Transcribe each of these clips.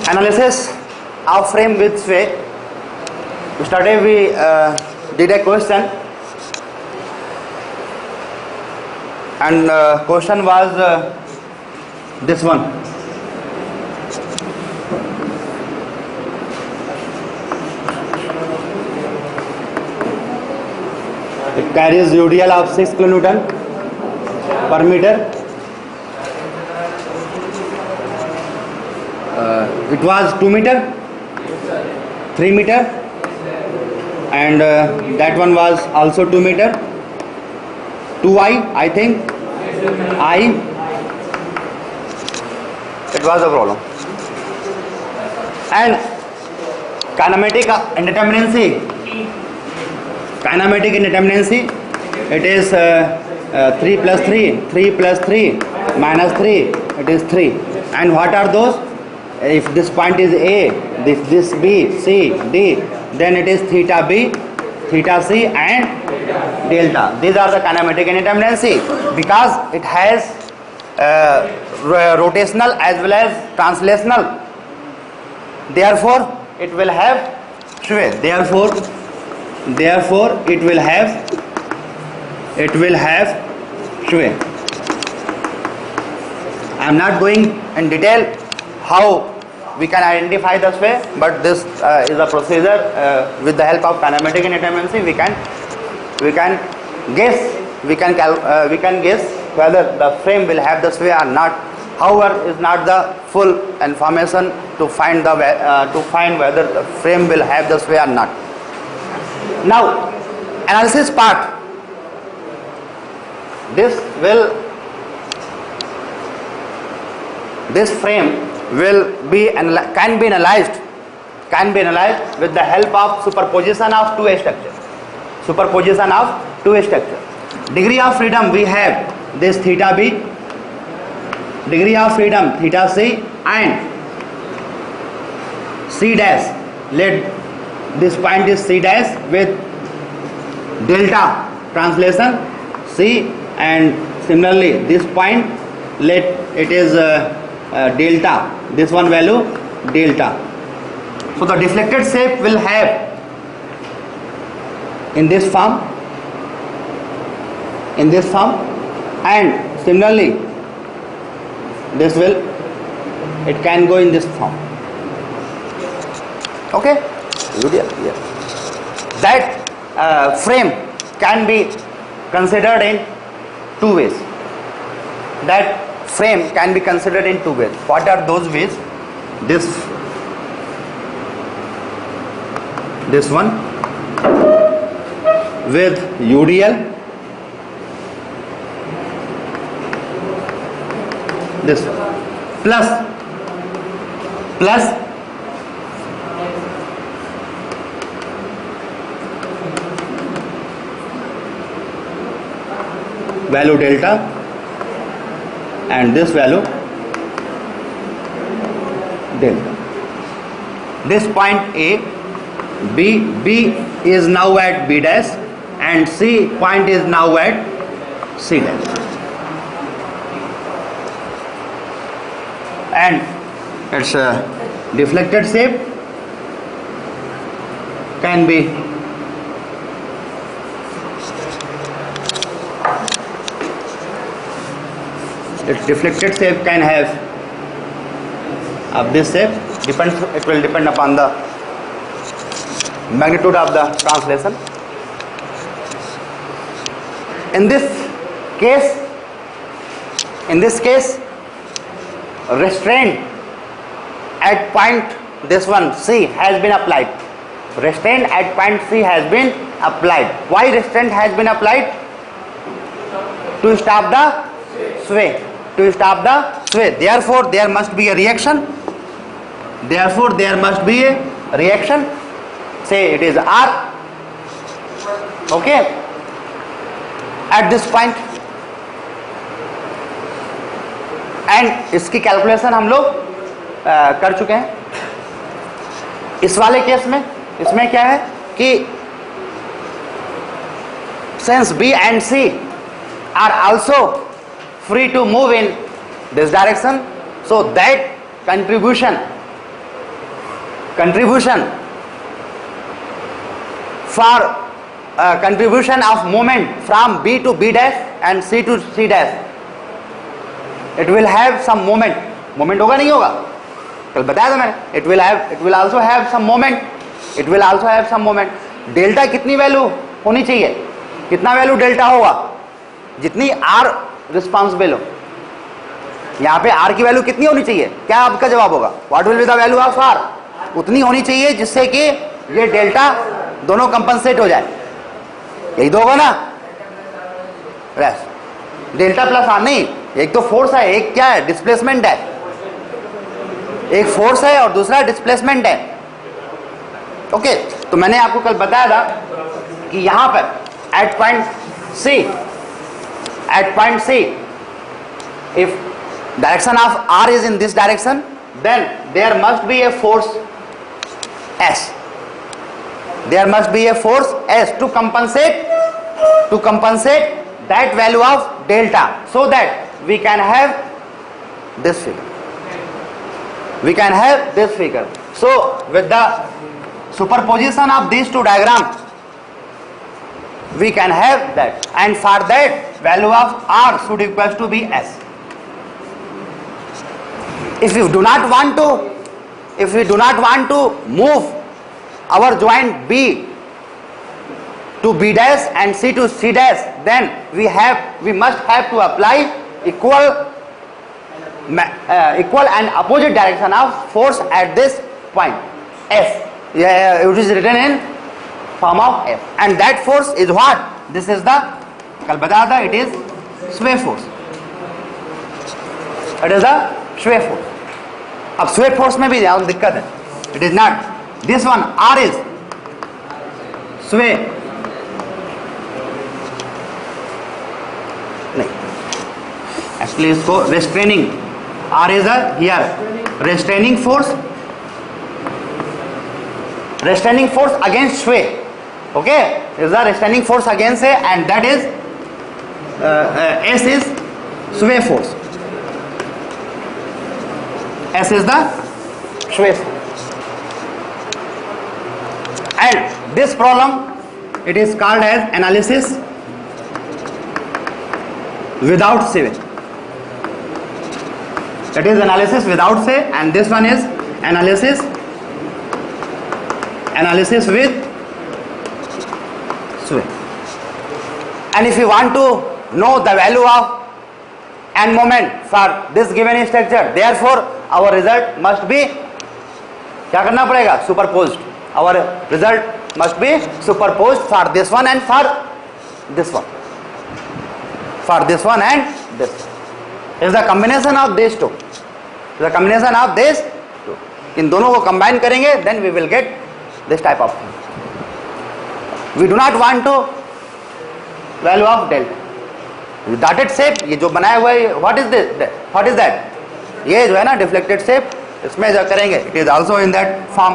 Analysis of frame with sway. Yesterday we did a question, and question was this one. It carries UDL of 6 kilonewton per meter. It was 2 meter, 3 meter, and that one was also 2 meter. 2I, I think. I. It was a problem. And kinematic indeterminacy. Kinematic indeterminacy. It is 3 plus 3, 3 plus 3 minus 3. It is 3. And what are those? If this point is A, this B, C, D, then it is theta B, theta C and delta. These are the kinematic indeterminacy because it has rotational as well as translational. Therefore, it will have sway. Therefore, it will have sway. I am not going in detail how we can identify the sway, but this is a procedure with the help of kinematic indeterminacy. We can guess whether the frame will have the sway or not. However, is not the full information to find whether the frame will have the sway or not. Now, analysis part. This frame can be analyzed with the help of superposition of two structures. Degree of freedom, we have this theta B, degree of freedom theta C, and C dash. Let this point is C dash with delta translation C, and similarly this point, let it is delta, this one value delta. So the deflected shape will have in this form, and similarly it can go in this form. Okay, that frame can be considered in two ways. What are those ways? This one with UDL, this one plus value delta, and this value delta. This point A, B is now at B dash, and C point is now at C dash. And its deflected shape can be can have of this shape. It will depend upon the magnitude of the translation. In this case, restraint at point this one C has been applied. Restraint at point C has been applied. Why restraint has been applied? To stop the sway. Therefore, there must be a reaction. Say it is R. Okay. At this point, and इसकी calculation हम लोग कर चुके हैं. इस वाले case में इसमें क्या है कि since B and C are also free to move in this direction, so that contribution contribution for contribution of moment from B to B dash and C to C dash, it will have some moment. Moment होगा नहीं होगा, कल बताया था मैंने. It will also have some moment. It will also have some moment. Delta कितनी value होनी चाहिए? कितना वैल्यू डेल्टा होगा? जितनी R रिस्पॉन्सिबल हो. यहाँ पे R की वैल्यू कितनी होनी चाहिए? क्या आपका जवाब होगा? What will be the value of R? उतनी होनी चाहिए जिससे कि ये डेल्टा दोनों कंपनसेट हो जाए. यही तो होगा ना. डेल्टा प्लस आर नहीं, एक तो फोर्स है, एक क्या है? डिस्प्लेसमेंट है. एक फोर्स है और दूसरा डिस्प्लेसमेंट है. ओके, तो मैंने आपको कल बताया था कि यहां पर at point C, if direction of R is in this direction, then there must be a force S. There must be a force S to compensate that value of delta, so that we can have this figure. We can have this figure. So with the superposition of these two diagrams, we can have that, and for that value of R should equals to be S. If we do not want to move our joint B to B dash and C to C dash, then we must have to apply equal and opposite direction of force at this point F. It is written in form of F, and that force is what? This is the, कल बताया था, it is sway force. It is the sway force. अब sway force में भी दिक्कत है. It is not this one. R is sway. नहीं, actually इसको restraining. R is a here restraining force. Restraining force against sway. Okay, is the restraining force against A, and that is S is sway force. S is the sway force. And this problem, it is called as analysis without sway. That is analysis without sway, and this one is analysis with sway. And if you want to know the value of n moment for this given structure, therefore our result must be, क्या करना पड़ेगा? Superposed. Our result must be superposed for this one and for this one. For this one and this one. It is the combination of these two. The combination of these two. इन दोनों को combine करेंगे, then we will get this type of thing. We do not want to value of delta. Dotted shape, ये जो बनाया हुआ है, what is this? What is that? ये जो है ना deflected shape, इसमें जो करेंगे, it is also in that form.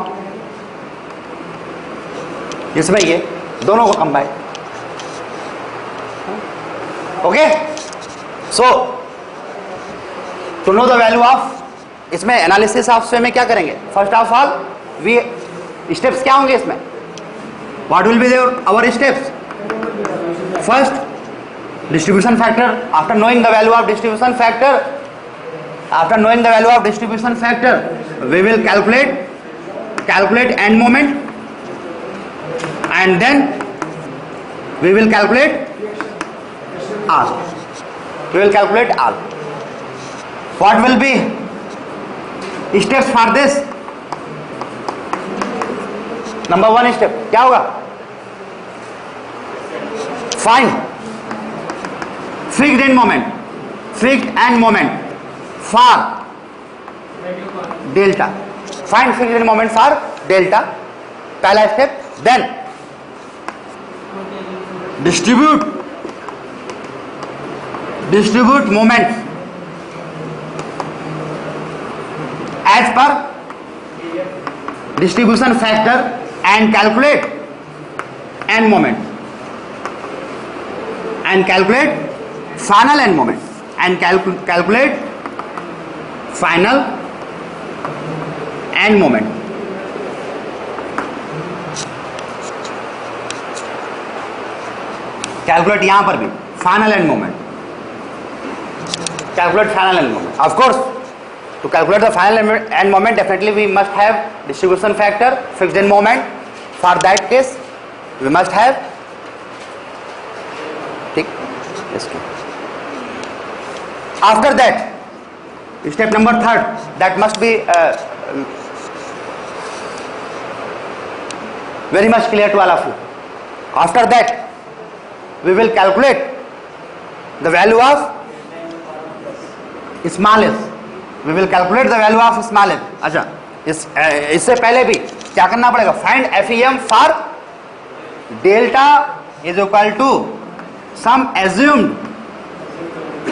इसमें ये दोनों को combine. Okay, so to know the value of, इसमें एनालिसिस ऑफ स्वे में क्या करेंगे? First of all we steps क्या होंगे इसमें? What will be there our steps? First, distribution factor. After knowing the value of distribution factor, we will calculate end moment, and then we will calculate R. What will be steps for this? Number one step क्या होगा? Find fixed end moment for delta. Find fixed end moment for delta, पहला step. Then distribute moments as per distribution factor and calculate end moment and calculate final end moment and calculate final end moment. Calculate यहां पर भी final end moment, calculate final end moment. Of course, to calculate the final end moment, definitely we must have distribution factor, fixed end moment. For that case, we must have after that, step number third, that must be very much clear to all of you. After that, we will calculate the value of small S. We will calculate the value of small S. अच्छा, इससे पहले भी क्या करना पड़ेगा? Find FEM for delta is equal to some assumed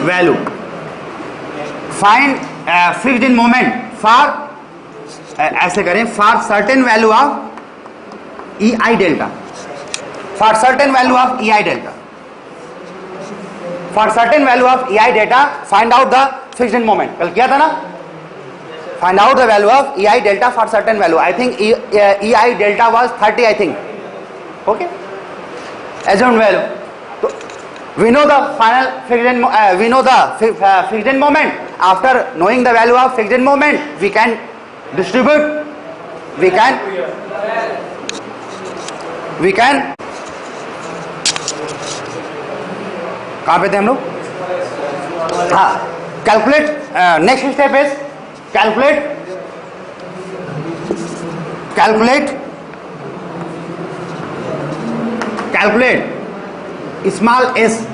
value. Find fixed end moment for, ऐसे करें, for certain value of E I delta. For certain value of E I delta. For certain value of E I delta find out the fixed end moment. कल किया था ना? Find out the value of E I delta for certain value. I think E I delta was 30, I think. Okay, assumed value. तो we know the final fixed end, we know the fixed end moment. After knowing the value of fixed end moment, we can distribute, we can कहां पे थे हम लोग? हाँ, calculate. Next step is calculate small S.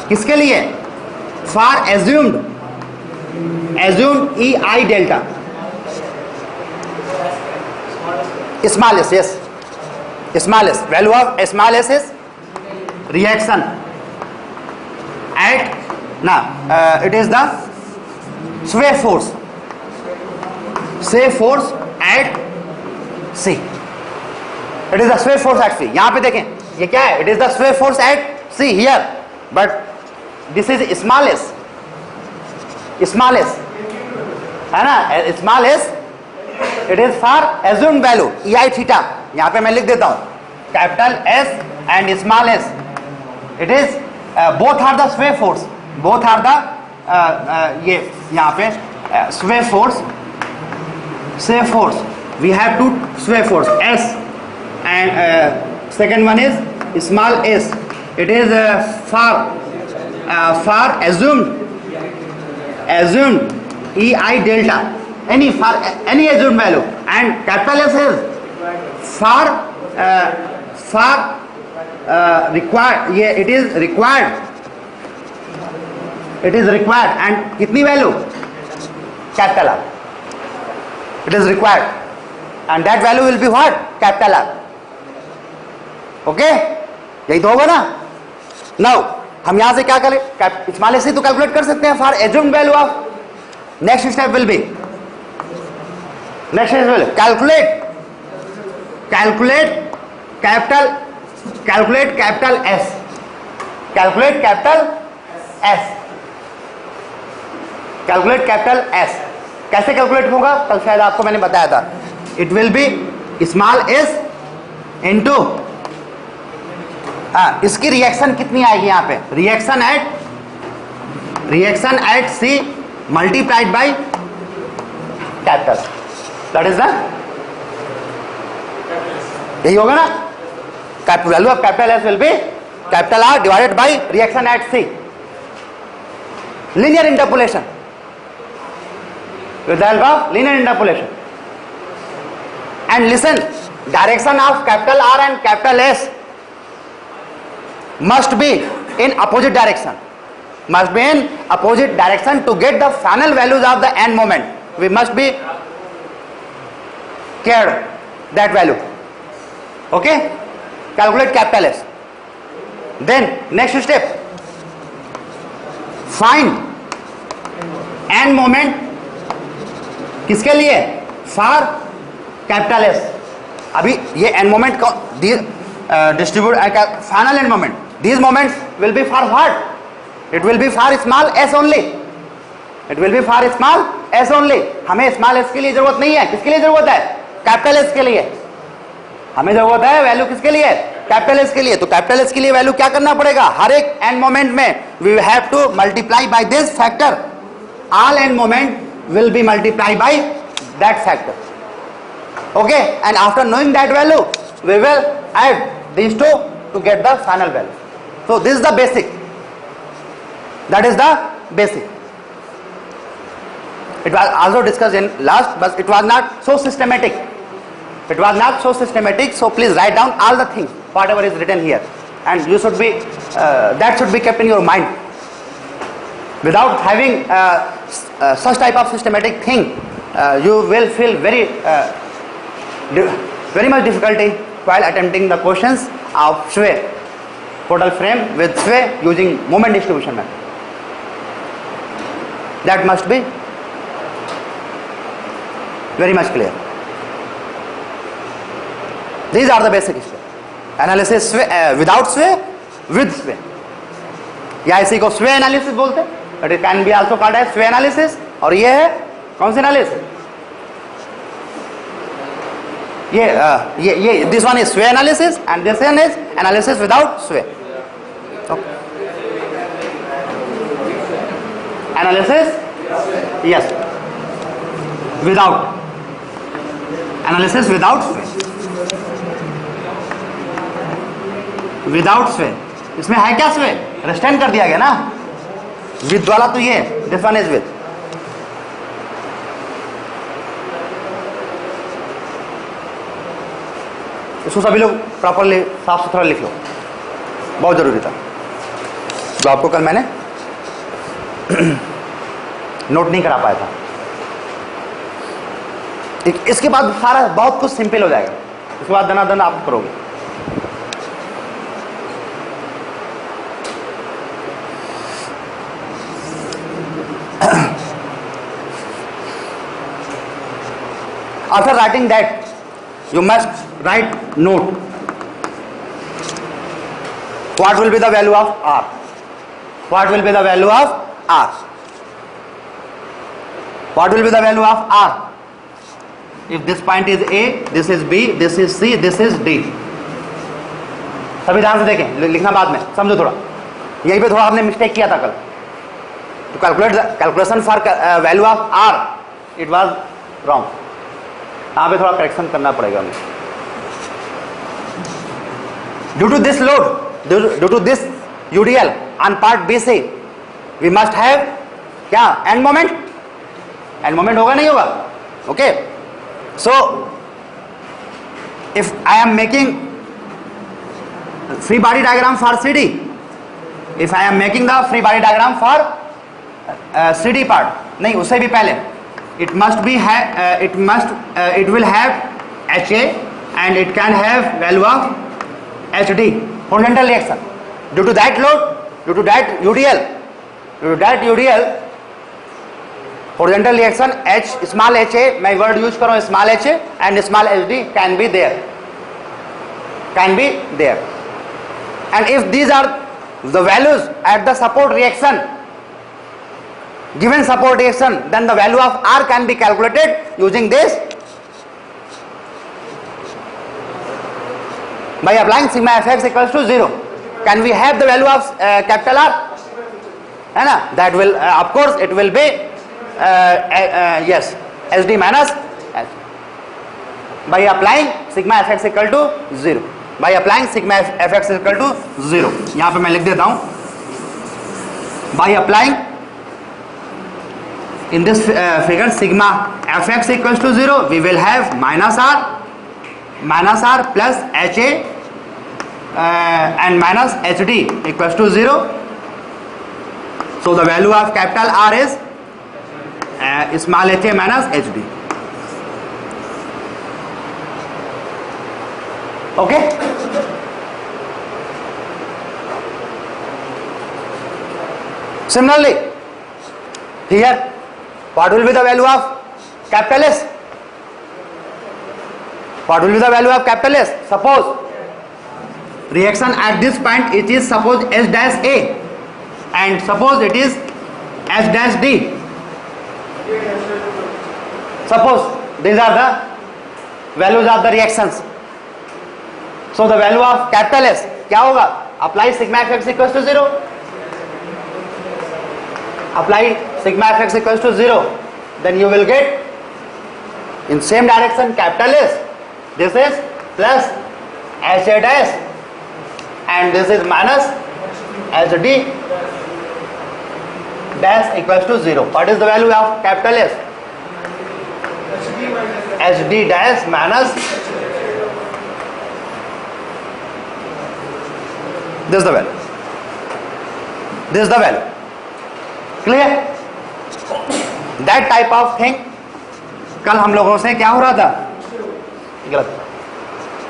किसके लिए? For assumed E I delta. Small S, yes, small S. Value of small S is reaction at it is the sway force at C. It is the sway force at C. यहां पे देखें, ये क्या है? It is the sway force at C here, but this is smallest है ना? smallest. It is for assumed value ei theta. यहां पे मैं लिख देता हूं capital S and small s. It is both are the sway force, both are the ये यहाँ पे sway force. We have two sway force, S and second one is small s. It is for assumed ei delta, for any assumed value, and capital S is for required. It is required and कितनी value? Capital R. It is required and that value will be what? Capital R. Okay, यही तो होगा ना? Now हम यहां से क्या करें? स्मॉल एस तो कैलकुलेट कर सकते हैं for assumed value of. Next step will be calculate capital S. Calculate capital S. कैसे कैलकुलेट होगा? कल शायद आपको मैंने बताया था. It will B small s into, इसकी रिएक्शन कितनी आएगी यहां पे? Reaction at C multiplied by capital. That is the, यही होगा ना? Value of capital S will be capital R divided by reaction at C. Linear interpolation. With the help of linear interpolation. And listen, direction of capital R and capital S must be in opposite direction. To get the final values of the end moment. We must be cared that value. Okay? Calculate capital S. Then next step, find end moment. किसके लिए? For capital S. अभी ये end moment को distribute final end moment. These moments will be for what? It will be for small s only. हमें small s के लिए जरूरत नहीं है. किसके लिए जरूरत है? कैपिटल S के लिए. हमें जरूरत है वैल्यू किसके लिए? कैपिटल एस के लिए, तो कैपिटल एस के लिए वैल्यू क्या करना पड़ेगा, हर एक एन मोमेंट में we have to multiply by this factor, all end moment will be multiplied by that factor. Okay, and after knowing that value we will add these two to get the final value. So this is the basic, that is the basic. It was also discussed in last, but it was not so systematic. It was not so systematic, so please write down all the things whatever is written here, and you should be that should be kept in your mind. Without having such type of systematic thing, you will feel very much difficulty while attempting the questions of sway, total frame with sway using moment distribution method. That must be very much clear. These are the basic sway analysis, sway without sway, with sway, या इसी को sway analysis बोलते हैं, but it can be also called as sway analysis. और ये है कौन C analysis, ये this one is sway analysis and this one is analysis without sway. Okay. Analysis, yes, without analysis without sway, without sway. इसमें है क्या sway, रेस्टेंट कर दिया गया ना, विद वाला तो ये, दिस वन इज विद. इसको सभी लोग प्रॉपरली साफ सुथरा लिख लो, बहुत जरूरी था, जो आपको कल मैंने नोट नहीं करा पाया था. इसके बाद सारा बहुत कुछ सिंपल हो जाएगा, उसके बाद दनादन आप करोगे. After writing that, you must write note. What will be the value of R? What will be the value of R? What will be the value of R? If this point is A, this is B, this is C, this is D. सभी ध्यान से देखें, लिखना बाद में, समझो थोड़ा. यहीं पे थोड़ा आपने मिस्टेक किया था कल. To calculate the calculation for value of R, it was wrong. यहाँ पे थोड़ा करेक्शन करना पड़ेगा हमें. Due to this load, due to this UDL on part BC, we must have क्या end moment? End moment होगा नहीं होगा? Okay. So if I am making free body diagram for CD, if I am making the free body diagram for CD part, नहीं उससे भी पहले, it must be it will have HA and it can have value of HD, horizontal reaction. Due to that load, due to that UDL, horizontal reaction H, small HA, मैं word use करूँ small HA and small HD can be there, and if these are the values at the support reaction, given support reaction, then the value of R can be calculated using this by applying sigma fx equals to 0. Can we have the value of capital R? है ना? That will of course it will be yes, SD minus S. By applying sigma fx equal to 0. By applying sigma fx equal to 0. यहाँ पे मैं लिख देता हूँ. By applying in this figure sigma fx equals to 0, we will have minus R plus HA and minus HD equals to 0. So the value of capital R is small HA minus HD. Okay. Similarly, here what will be the value of capital S? What will be the value of capital S? Suppose reaction at this point, it is suppose S dash A and suppose it is S dash D. Suppose these are the values of the reactions. So the value of capital S क्या होगा? Apply sigma fx equals to 0. Apply sigma fx equals to 0. Then you will get in same direction capital S. This is plus h a dash and this is minus h d dash equals to 0. What is the value of capital S? h d dash minus this is the value. This is the value. Clear? That type of thing कल हम लोगों से क्या हो रहा था? गलत.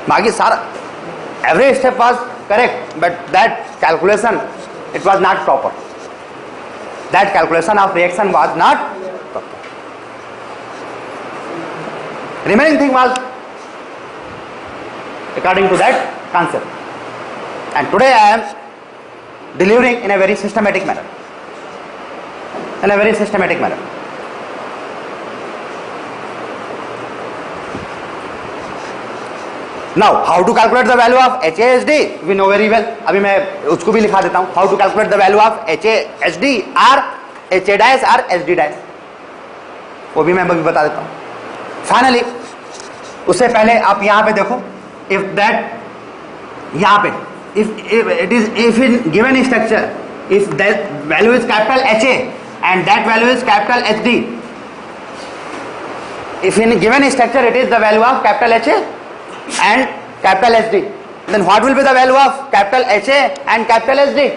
बाकी सारा every step was correct, but that calculation it was not proper. That calculation of reaction was not proper. Remaining thing was according to that concept. And today I am delivering in a very systematic manner. In a very systematic manner. Now, how to calculate the value of HASD? We know very well. अभी मैं उसको भी लिखा देता हूँ. How to calculate the value of HASD or HA dash or SD dash? वो भी मैं अभी बता देता हूँ. Finally, उससे पहले आप यहाँ पे देखो. If that यहाँ पे if in given structure, if that value is capital HA and that value is capital HD, if in given structure it is the value of capital HA and capital HD, then what will be the value of capital HA and capital SD?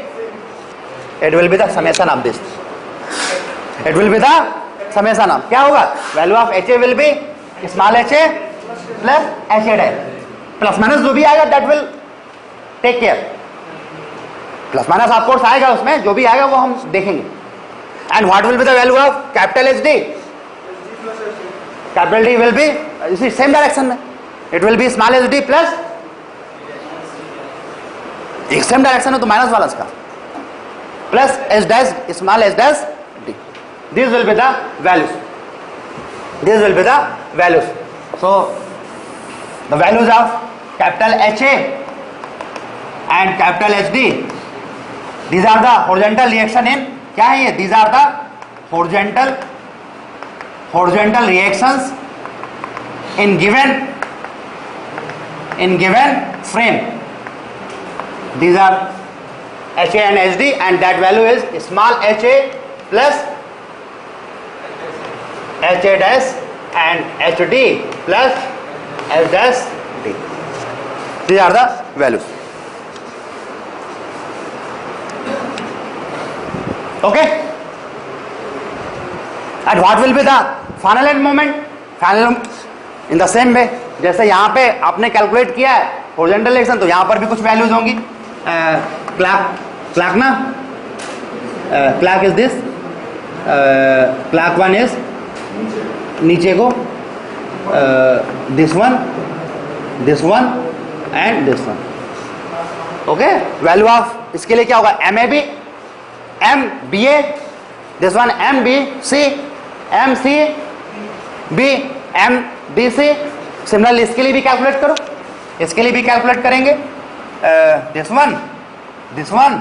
It will be the summation of this. It will be the summation of. क्या होगा? Value of HA will be small HA plus HA dash. Plus minus जो भी आएगा that will take care. Plus minus of course आएगा उसमें, जो भी आएगा वो हम देखेंगे. And what will be the value of capital HD? Capital D will be इसी same direction में. It will be small h d plus एक सेम डायरेक्शन है तो माइनस वाला इसका plus h dash small h dash d. These will be the values. These will be the values. So the values of capital HA and capital HD. These are the horizontal reaction in क्या है ये? These are the horizontal reactions in given frame. These are HA and HD and that value is small HA plus HA dash and HD plus H dash D. These are the values. Okay? And what will be the final end moment? Final in the same way. जैसे यहाँ पे आपने calculate किया है horizontal reaction, तो यहाँ पर भी कुछ वैल्यूज होंगी. क्लॉक ना, clock is this, clock one is नीचे को, this one and this one. Okay, value of इसके लिए क्या होगा? M A B, M B A, this one M B C, M C B, M D C. Similarly इसके लिए भी calculate करो, इसके लिए भी कैलकुलेट करेंगे. This one, this one,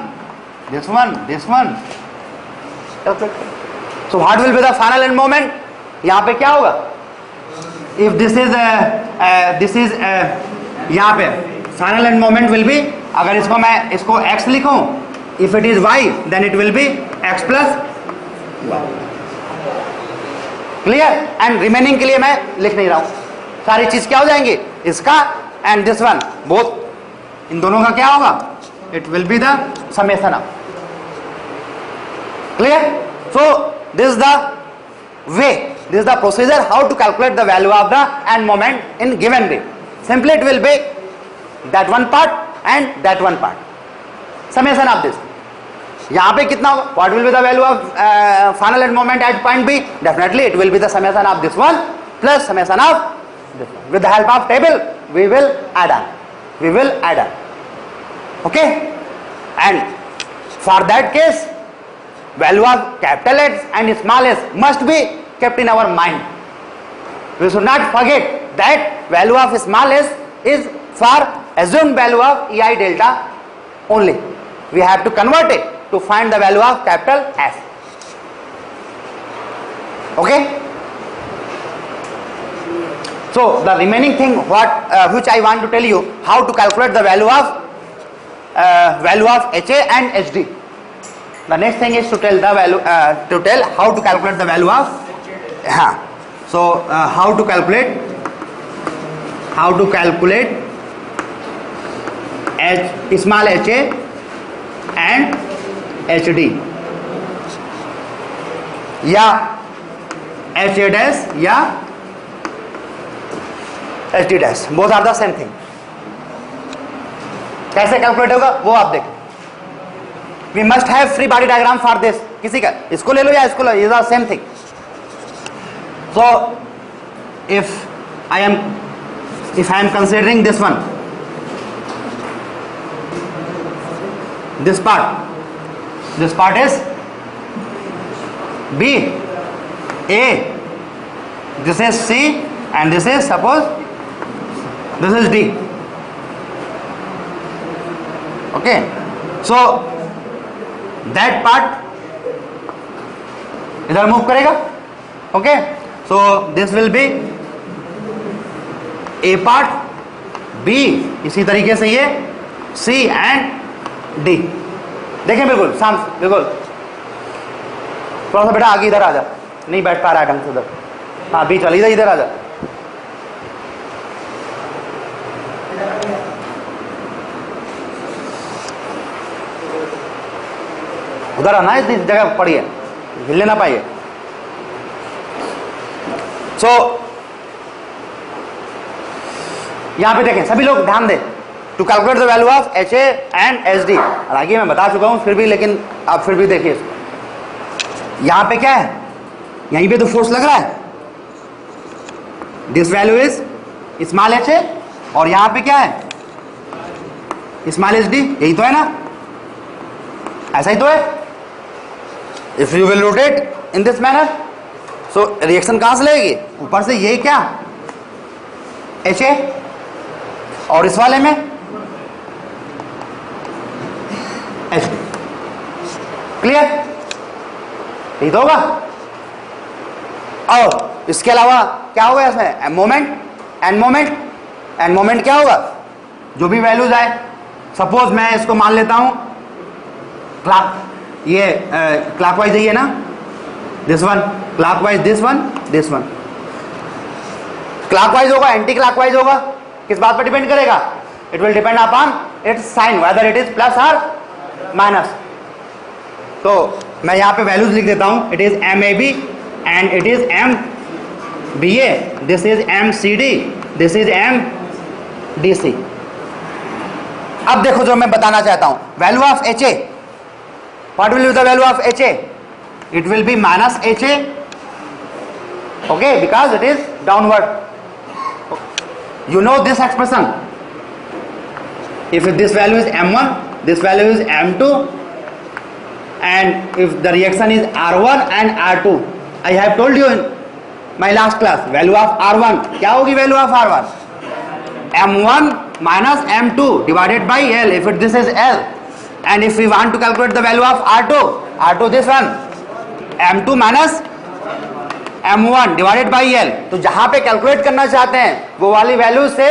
this one, this one. So what will be the final end moment? यहाँ पे क्या होगा? इफ दिस इज यहाँ पे final end moment will be, अगर इसको मैं इसको x लिखूं, if it is y then it will be x plus y. Clear? And remaining के लिए मैं लिख नहीं रहा हूं, सारी चीज क्या हो जाएंगी? इसका एंड दिस वन बोथ, इन दोनों का क्या होगा? It will be the summation of. Clear? So this is the way, this is the procedure how to calculate the value of the end moment in given ray. Simply it will be that one part and that one part, summation of this. यहाँ पे कितना होगा? What will be the value of final end moment at point B? Definitely it will be the summation of this one plus summation of this one. With the help of table we will add on. Okay, and for that case value of capital H and small h must be kept in our mind. We should not forget that value of small h is for assumed value of EI delta only. We have to convert it to find the value of capital S. Okay. So the remaining thing which I want to tell you, how to calculate the value of HA and HD. The next thing is to tell the value how to calculate the value of so how to calculate small HA and HD या HA dash या HD dash, both are the same thing. कैसे calculate होगा वो आप देखें. We must have free body diagram for this. किसी का इसको ले लो या इसको लो, is the same thing. So if I am considering this one, this part is B, A, this is C, and this is, suppose this is D. Okay, so that part इधर move करेगा. Okay, so this will be A part, B इसी तरीके से ये C and D. देखें बिल्कुल शांत, बिल्कुल थोड़ा सा बेटा आगे इधर आ जा, नहीं बैठ पा रहा है ढंग से उधर. हाँ B चल, इधर आ जा. उधर आना, इस जगह पड़ी है, हिलने ना पाइए. सो यहां पे देखें सभी लोग ध्यान दें. To calculate the value of H A and H D, हालांकि मैं बता चुका हूं फिर भी, लेकिन आप फिर भी देखिए. यहां पे क्या है, यहीं पे तो फोर्स लग रहा है. This value is small H ए, और यहां पे क्या है, स्मॉल एच डी. यही तो है ना, ऐसा ही तो है. If you will rotate in this manner, so reaction कहां से लगेगी, ऊपर से. ये क्या एच ए, और इस वाले में एच डी. क्लियर, यही तो होगा. और इसके अलावा क्या होगा इसमें, मोमेंट एंड मोमेंट क्या होगा, जो भी वैल्यूज आए. सपोज मैं इसको मान लेता हूं ये क्लॉकवाइज है ना, this one clockwise, this one clockwise होगा, एंटी क्लॉकवाइज होगा. किस बात पर डिपेंड करेगा, it will depend upon its sign, whether it is plus और माइनस. तो मैं यहां पे वैल्यूज लिख देता हूं. It is M A B and it is M B A, this is M C D, this is M D C. अब देखो जो मैं बताना चाहता हूं, value of H A. What will be the value of HA? It will be minus HA. Okay, because it is downward. You know this expression. If this value is M1, this value is M2, and if the reaction is R1 and R2, I have told you in my last class, value of R1 क्या होगी, value of R1 M1 minus M2 divided by L, if this is L. And if we want to calculate the value of R2 this one, M2 minus M1 divided by L. तो जहां पे calculate करना चाहते हैं वो वाली value से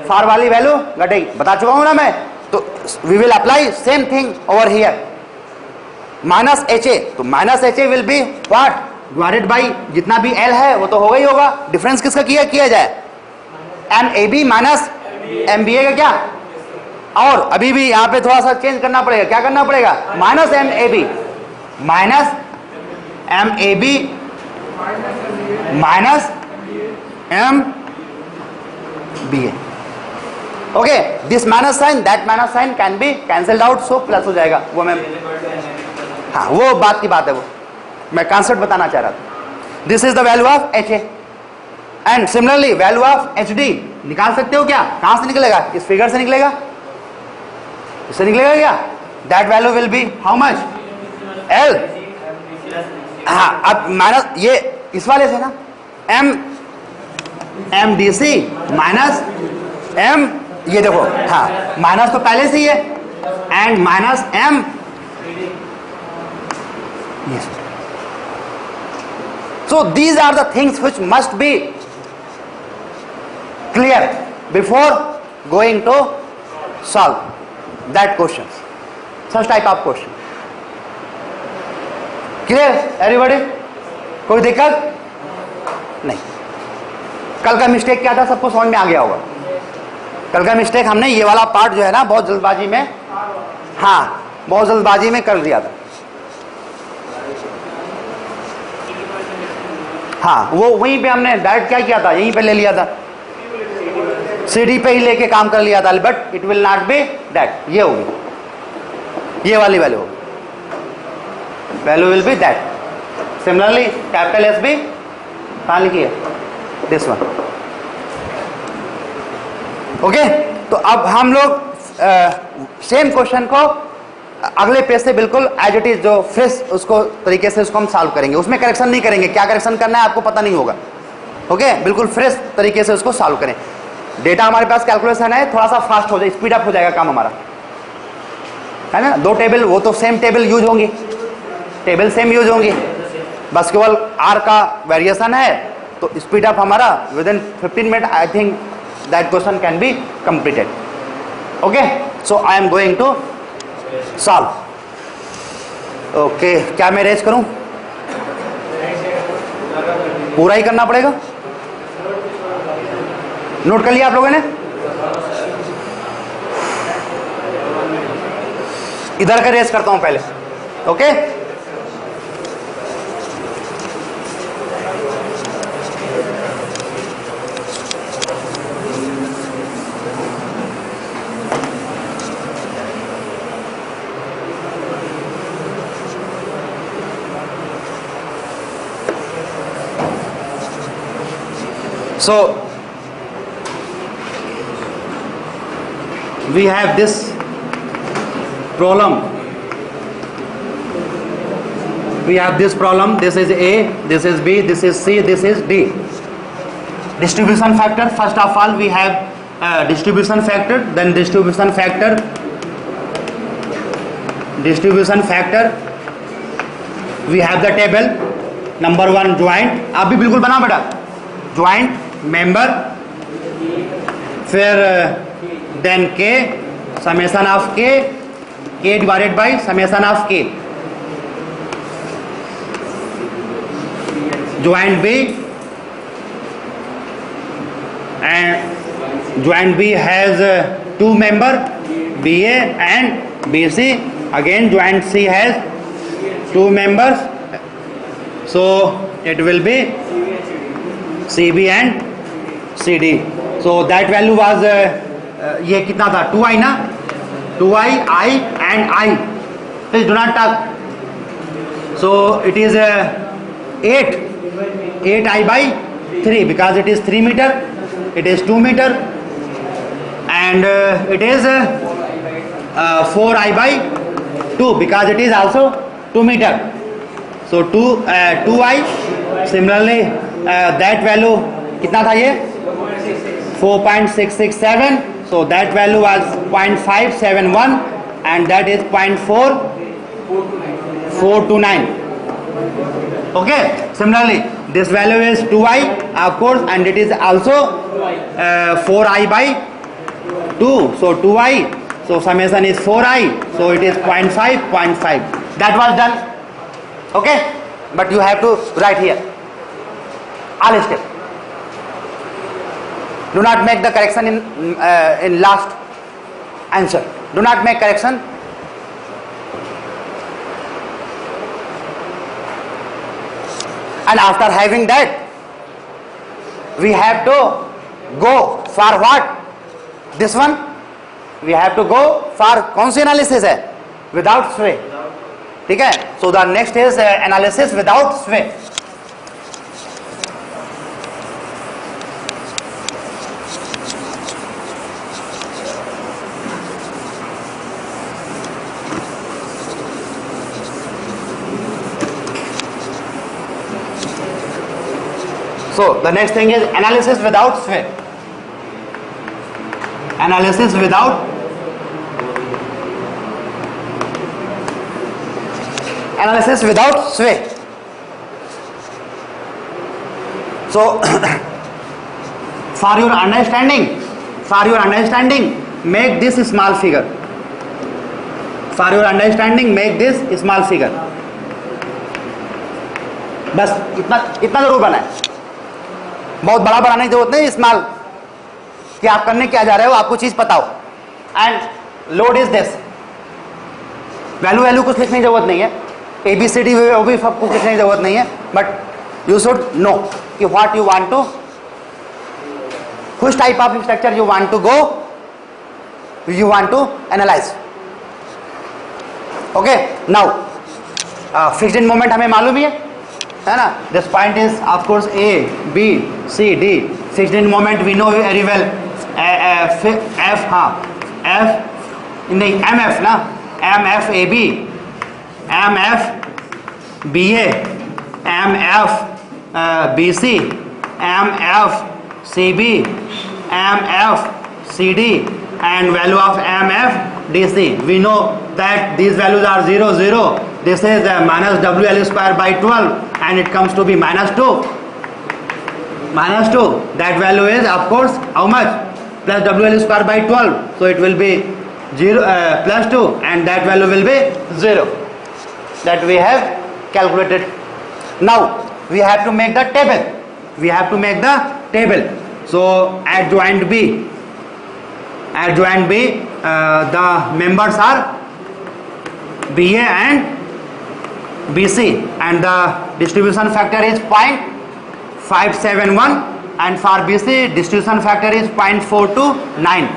फार वाली वैल्यू घटेगी. बता चुका हूं ना मैं. तो we will apply same thing over here. Minus H A, तो minus H A will be what, divided by जितना भी L है वो तो होगा ही होगा. डिफरेंस किसका किया जाए, M A B minus M B A का क्या. और अभी भी यहां पे थोड़ा सा चेंज करना पड़ेगा. क्या करना पड़ेगा, minus M A B minus M B A. Okay, this minus sign that minus sign can be cancelled out, so plus हो जाएगा. वो मैं हाँ वो बात की बात है, वो मैं कॉन्सेप्ट बताना चाह रहा था. This is the value of H A and similarly value of H D निकाल सकते हो क्या. कहां से निकलेगा, इस फिगर से निकलेगा, इससे निकलेगा क्या. That value will be how much, L. हाँ अब माइनस ये इस वाले से ना, M D C minus M ये देखो, हाँ माइनस तो पहले से ही है, and minus M, so these are the things which must be clear before going to solve that questions, such type of question. Clear everybody? कोई दिक्कत नहीं? कल का मिस्टेक क्या था सबको समझ में आ गया होगा। कल का मिस्टेक हमने ये वाला पार्ट जो है ना बहुत जल्दबाजी में, हाँ बहुत जल्दबाजी में कर दिया था। हाँ वो वहीं पे हमने डायरेक्ट क्या किया था, यहीं पे ले लिया था, सीडी पे ही लेके काम कर लिया था, but it will not be that, ये होगी ये वाली वैल्यू होगी, value will be that. Similarly capital S B कहाँ लिखी है, दिस वन। ओके, तो अब हम लोग सेम क्वेश्चन को अगले पेज से बिल्कुल एज इट इज जो फ्रेश उसको तरीके से उसको हम सॉल्व करेंगे, उसमें करेक्शन नहीं करेंगे, क्या करेक्शन करना है आपको पता नहीं होगा। ओके, बिल्कुल फ्रेश तरीके से उसको सॉल्व करें। डेटा हमारे पास कैलकुलेशन है, थोड़ा सा फास्ट हो जाए, स्पीड अप हो जाएगा काम हमारा, है ना। दो टेबल, वो तो सेम टेबल यूज होंगी, टेबल सेम यूज होंगी, बस केवल आर का वेरिएशन है, तो स्पीड अप हमारा within 15 minute I think that question can be completed. Okay, so I am going to solve. Okay, क्या मैं रेज करूं, पूरा ही करना पड़ेगा, नोट कर लिया आप लोगों ने? इधर का रेज करता हूं पहले। Okay, so we have this problem, this is A, this is B, this is C, this is D. Distribution factor, first of all we have distribution factor, then distribution factor we have the table, number 1 joint, आप भी बिल्कुल बना बेटा, joint member, फिर then K, summation of K divided by summation of K, joint B, and joint B has 2 member, BA and BC, again joint C has 2 members, so it will be CB and CD. So that value was ये कितना था, 2i ना, 2i, I and I, please do not talk, so it is 8i by 3 because it is 3 meter, it is 2 meter, and it is 4i by 2 because it is also 2 meter, so 2i, similarly that value कितना था ये 4.667, so that value was 0.571 and that is 0.4429. Okay, similarly this value is 2i of course, and it is also 4i by 2, so 2i, so summation is 4i, so it is 0.5. That was done. Okay, but you have to write here all steps. Do not make the correction in last answer. Do not make correction. And after having that, we have to go for what? This one. We have to go for कौन सी analysis है? Without sway. ठीक है? So the next is analysis without sway. So the next thing is analysis without sway. analysis without sway. So for your understanding, make this small figure. For your understanding, make this small figure. बस इतना जरूर बनाए, बहुत बड़ा बनाने की जरूरत नहीं, स्मॉल, कि आप करने क्या जा रहे हो, आपको चीज पता हो. And load is this, value कुछ लिखने की जरूरत नहीं है, ABCD वो भी सब कुछ लिखने की जरूरत नहीं है, बट यू शुड नो कि what you want to, which type of structure you want to go, you want to analyze. Okay, now fixed in moment हमें मालूम ही है ना. This point is of course A, B, C, D. Fixed in moment we know very well. F हाँ, F नहीं, MF ना, MF AB, MF BA, MF BC, MF CB, MF CD, and value of MF DC. We know that these values are 0, 0. This is minus WL square by 12, and it comes to be minus 2. Minus 2. That value is of course how much? Plus WL square by 12. So it will be 0 plus 2, and that value will be 0. That we have calculated. Now we have to make the table. We have to make the table. So at joint B, the members are BA and BC, and the distribution factor is 0.571, and for BC distribution factor is 0.429.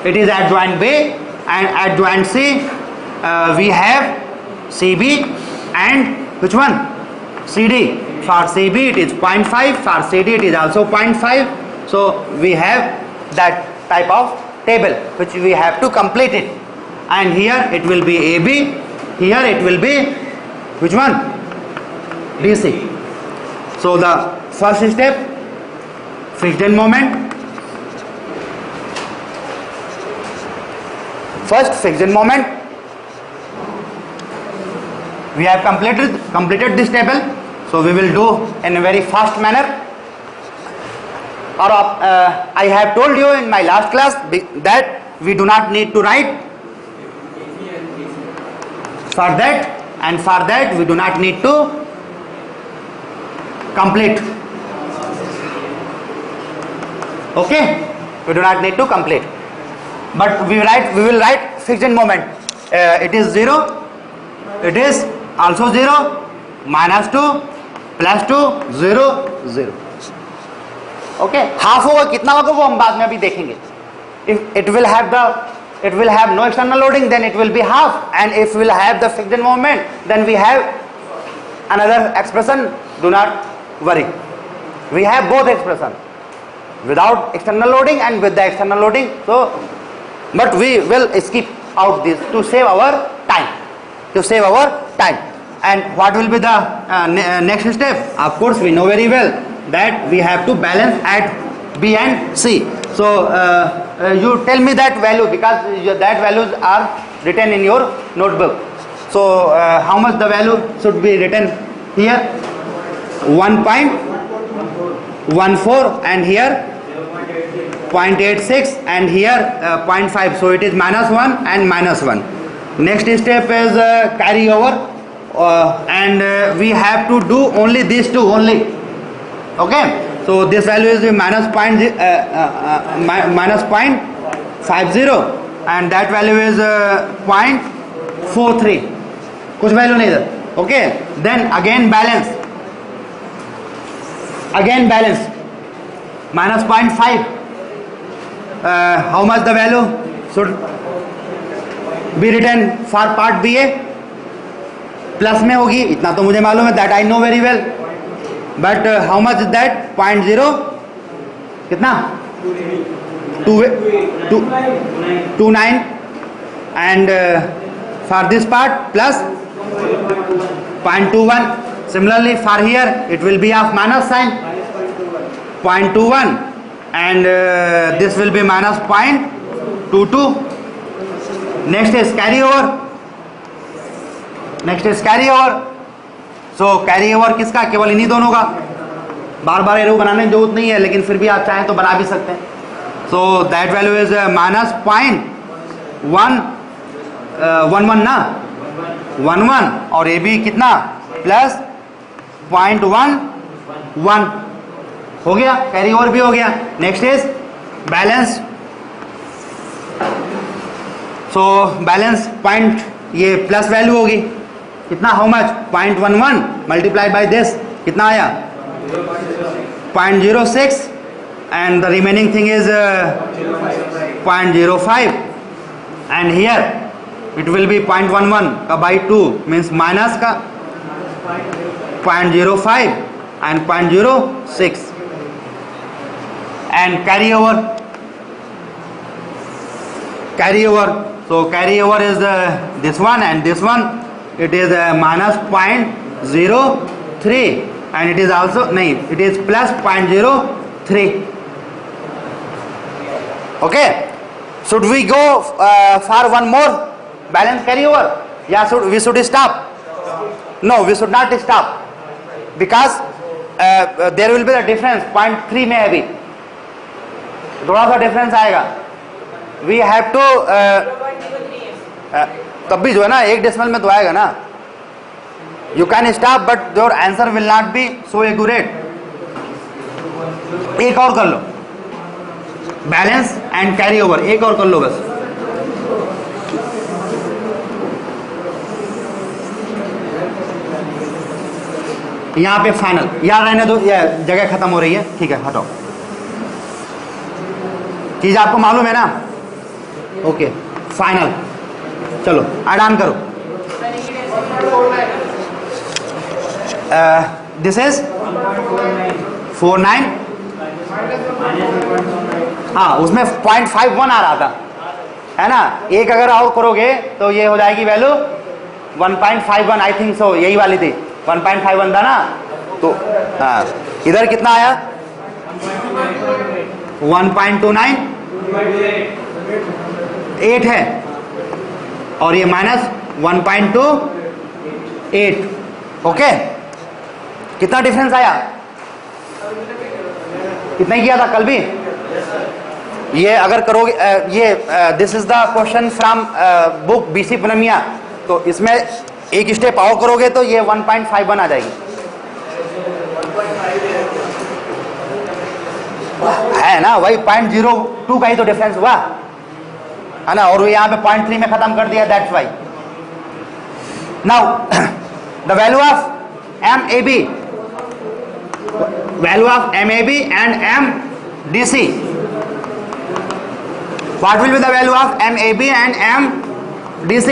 It is at joint B, and at joint C we have CB and which one? CD. For CB it is 0.5, for CD it is also 0.5. So we have that type of table which we have to complete it. And here it will be AB, here it will be which one? DC. So the first step, fixed in moment. First fixed in moment. We have completed this table. So we will do in a very fast manner. Or I have told you in my last class that we do not need to write for that, and for that we do not need to complete. Okay, we do not need to complete, but we will write fixed in moment. It is 0, it is also 0, minus 2, plus 2, 0, 0. Okay, half होगा, कितना होगा वो हम बाद में अभी देखेंगे. If it will have no external loading, then it will be half, and if we will have the fixed in moment, then we have another expression. Do not worry, we have both expression, without external loading and with the external loading. So but we will skip out this to save our time. And what will be the next step? Of course we know very well that we have to balance at B and C. So you tell me that value, because that values are written in your notebook. So how much the value should be written here? 1.14, and here 0.86, and here 0.5. So it is -1 and -1. Next step is carry over, and we have to do only these two only. Okay, so this value is -0.50, and that value is 0.43. कुछ value नहीं इधर. Okay, then again balance -0.5. How much the value should be written for part BA? Plus में होगी, इतना तो मुझे मालूम है, that I know very well. But how much is that? 0.0 कितना? 29, and for this part plus 0.21. Similarly for here it will be of minus sign, 0.21, and this will be minus 0.22. Next is carry over. So carry over किसका? केवल इन्हीं दोनों का. बार बार arrow बनाने की जरूरत नहीं है, लेकिन फिर भी आप चाहें तो बना भी सकते हैं. So that value is minus 0.11 ना, 11 और AB कितना? प्लस 0.11 हो गया. कैरी ओवर भी हो गया. Next is balance. So balance point, ये प्लस वैल्यू होगी कितना? How much? 0.11 multiply by this कितना आया? 0.06 and the remaining thing is 0.05 and here it will be 0.11 का by 2 means minus का 0.05 and 0.06 and carry over. So carry over is this one and this one, it is minus 0.03 and it is also it is plus 0.03. Okay, should we go for one more balance carry over? Yeah, we should stop. No, we should not stop because there will be the difference 0.3 में अभी थोड़ा सा difference आएगा. We have to तब भी जो है ना 1 डेसिमल में तो आएगा ना. You can stop but your answer will not B so accurate. एक और कर लो, बैलेंस एंड कैरी ओवर. एक और कर लो बस. यहां पे फाइनल. यार रहने दो, ये जगह खत्म हो रही है. ठीक है, हटाओ. चीज आपको मालूम है ना? Okay, final. चलो ऐड ऑन करो. This is 49. हाँ, उसमें 0.51 आ रहा था, है ना? एक अगर और करोगे तो ये हो जाएगी वैल्यू 1.51. आई थिंक सो यही वाली थी. 1.51 था ना? तो हाँ, इधर कितना आया? 1.29. 8 है और ये माइनस 1.28. ओके, कितना डिफरेंस आया? कितना ही किया था कल भी? ये अगर करोगे ये this is the question from book BC Punamia. तो इसमें एक स्टेप और करोगे तो ये 1.51 आ जाएगी. है ना? वही 0.02 का ही तो डिफरेंस हुआ है ना? और यहाँ पे 0.3 में खत्म कर दिया. That's why. Now the value of MAB, value of MAB and MDC. What will be the value of MAB and MDC?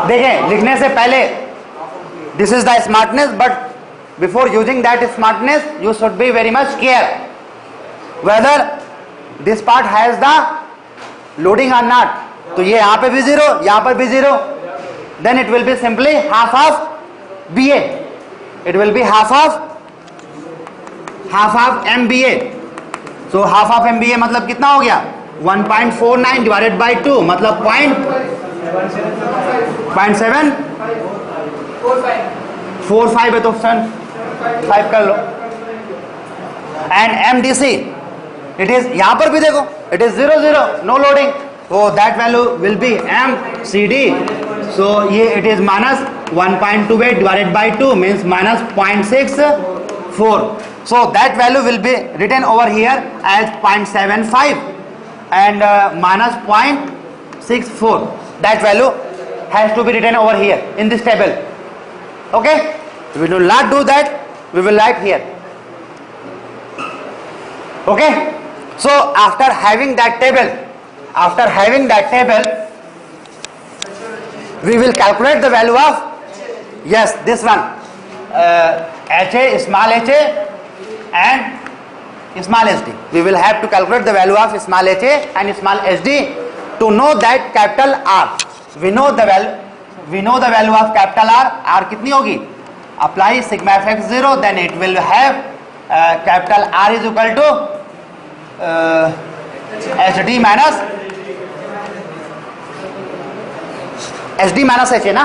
देखें, लिखने से पहले this is the smartness, but before using that smartness you should be very much care whether this part has the loading or not. तो ये यहाँ पे भी 0, यहाँ पर भी 0, then it will be simply half of BA. It will be half of MBA. So half of MBA मतलब कितना हो गया? 1.49 divided by 2 मतलब 0.745 है. तो 5 कर लो. एंड MDC इट इज, यहां पर भी देखो it is 0 0, no loading. So that value will be MCD. So ये it is minus 1.28 divided by 2 means minus 0.64. So that value will be written over here as 0.75 and minus 0.64. That value has to be written over here in this table. Okay? We will not do that. We will write here. Okay? So after having that table, we will calculate the value of, yes, this one, HA, small HA and small HD. We will have to calculate the value of small HA and small HD to know that capital R. We know the value of capital R. R कितनी होगी? Apply sigma fx 0, then it will have capital R is equal to H D minus H A ना,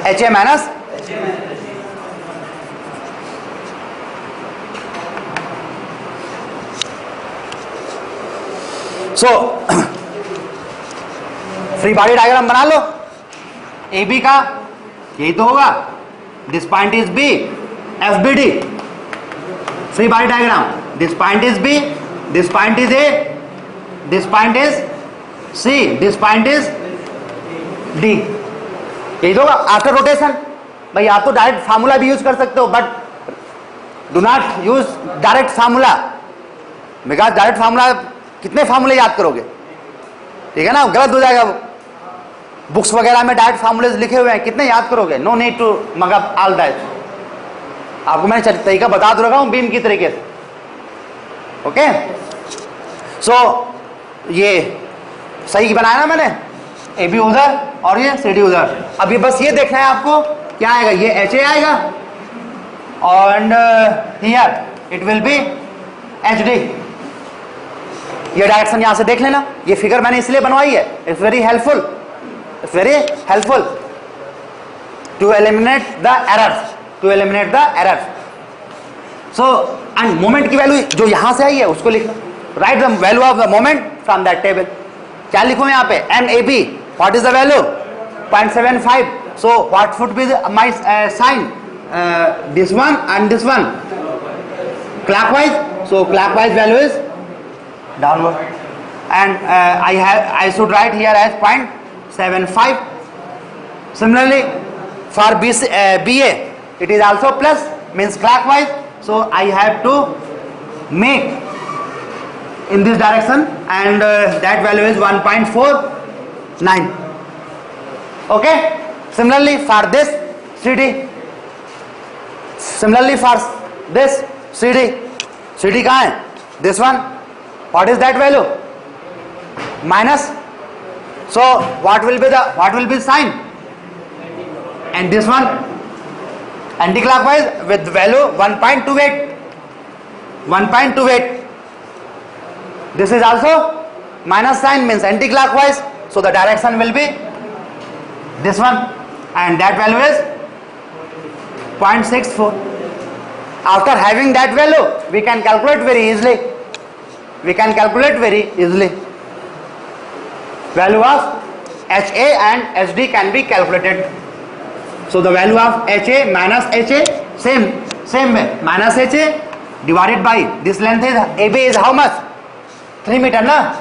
H A minus so free body diagram बना लो A B का, यही तो होगा, this point is B, F B D, free body diagram, this point is B, this point is A, this point is C, this point is D, यही तो होगा after rotation. भाई आप तो डायरेक्ट फार्मूला भी यूज कर सकते हो, but do not use direct formula, because direct formula कितने फार्मूले याद करोगे, ठीक है ना, गलत हो जाएगा वो। बुक्स वगैरह में डायरेक्ट फार्मूले लिखे हुए हैं, कितने याद करोगे, no need to mug up all that. आपको मैंने तरीका बता दे रहा हूं बीम की तरीके से, ओके। सो ये सही बनाया ना मैंने, ए बी उधर और ये सी डी उधर। अब ये बस ये देखना है आपको क्या आएगा, ये एच ए आएगा and here it will B H D. ये डायरेक्शन यहां से देख लेना, ये फिगर मैंने इसलिए बनवाई है, it's very helpful, it's very helpful to eliminate the errors, to eliminate the errors. So end moment की वैल्यू जो यहां से आई है उसको लिखना, write the value of the moment from that table. क्या लिखूं यहां पे, M A B, what is the value 0.75, so what would be my sign, this one and this one clockwise, so clockwise value is downward, and I should write here as 0.75. Similarly for BA it is also plus, means clockwise, so I have to make in this direction, and that value is 1.49. okay. Similarly for this CD, similarly for this CD कहाँ है, this one, what is that value, minus, so what will be sign, and this one anti-clockwise with value 1.28. This is also minus sign, means anti-clockwise, so the direction will be this one, and that value is 0.64. After having that value, we can calculate very easily. Value of HA and HD can be calculated. So the value of HA minus HA, same way, minus HA divided by this length is AB is how much, 3 meter ना,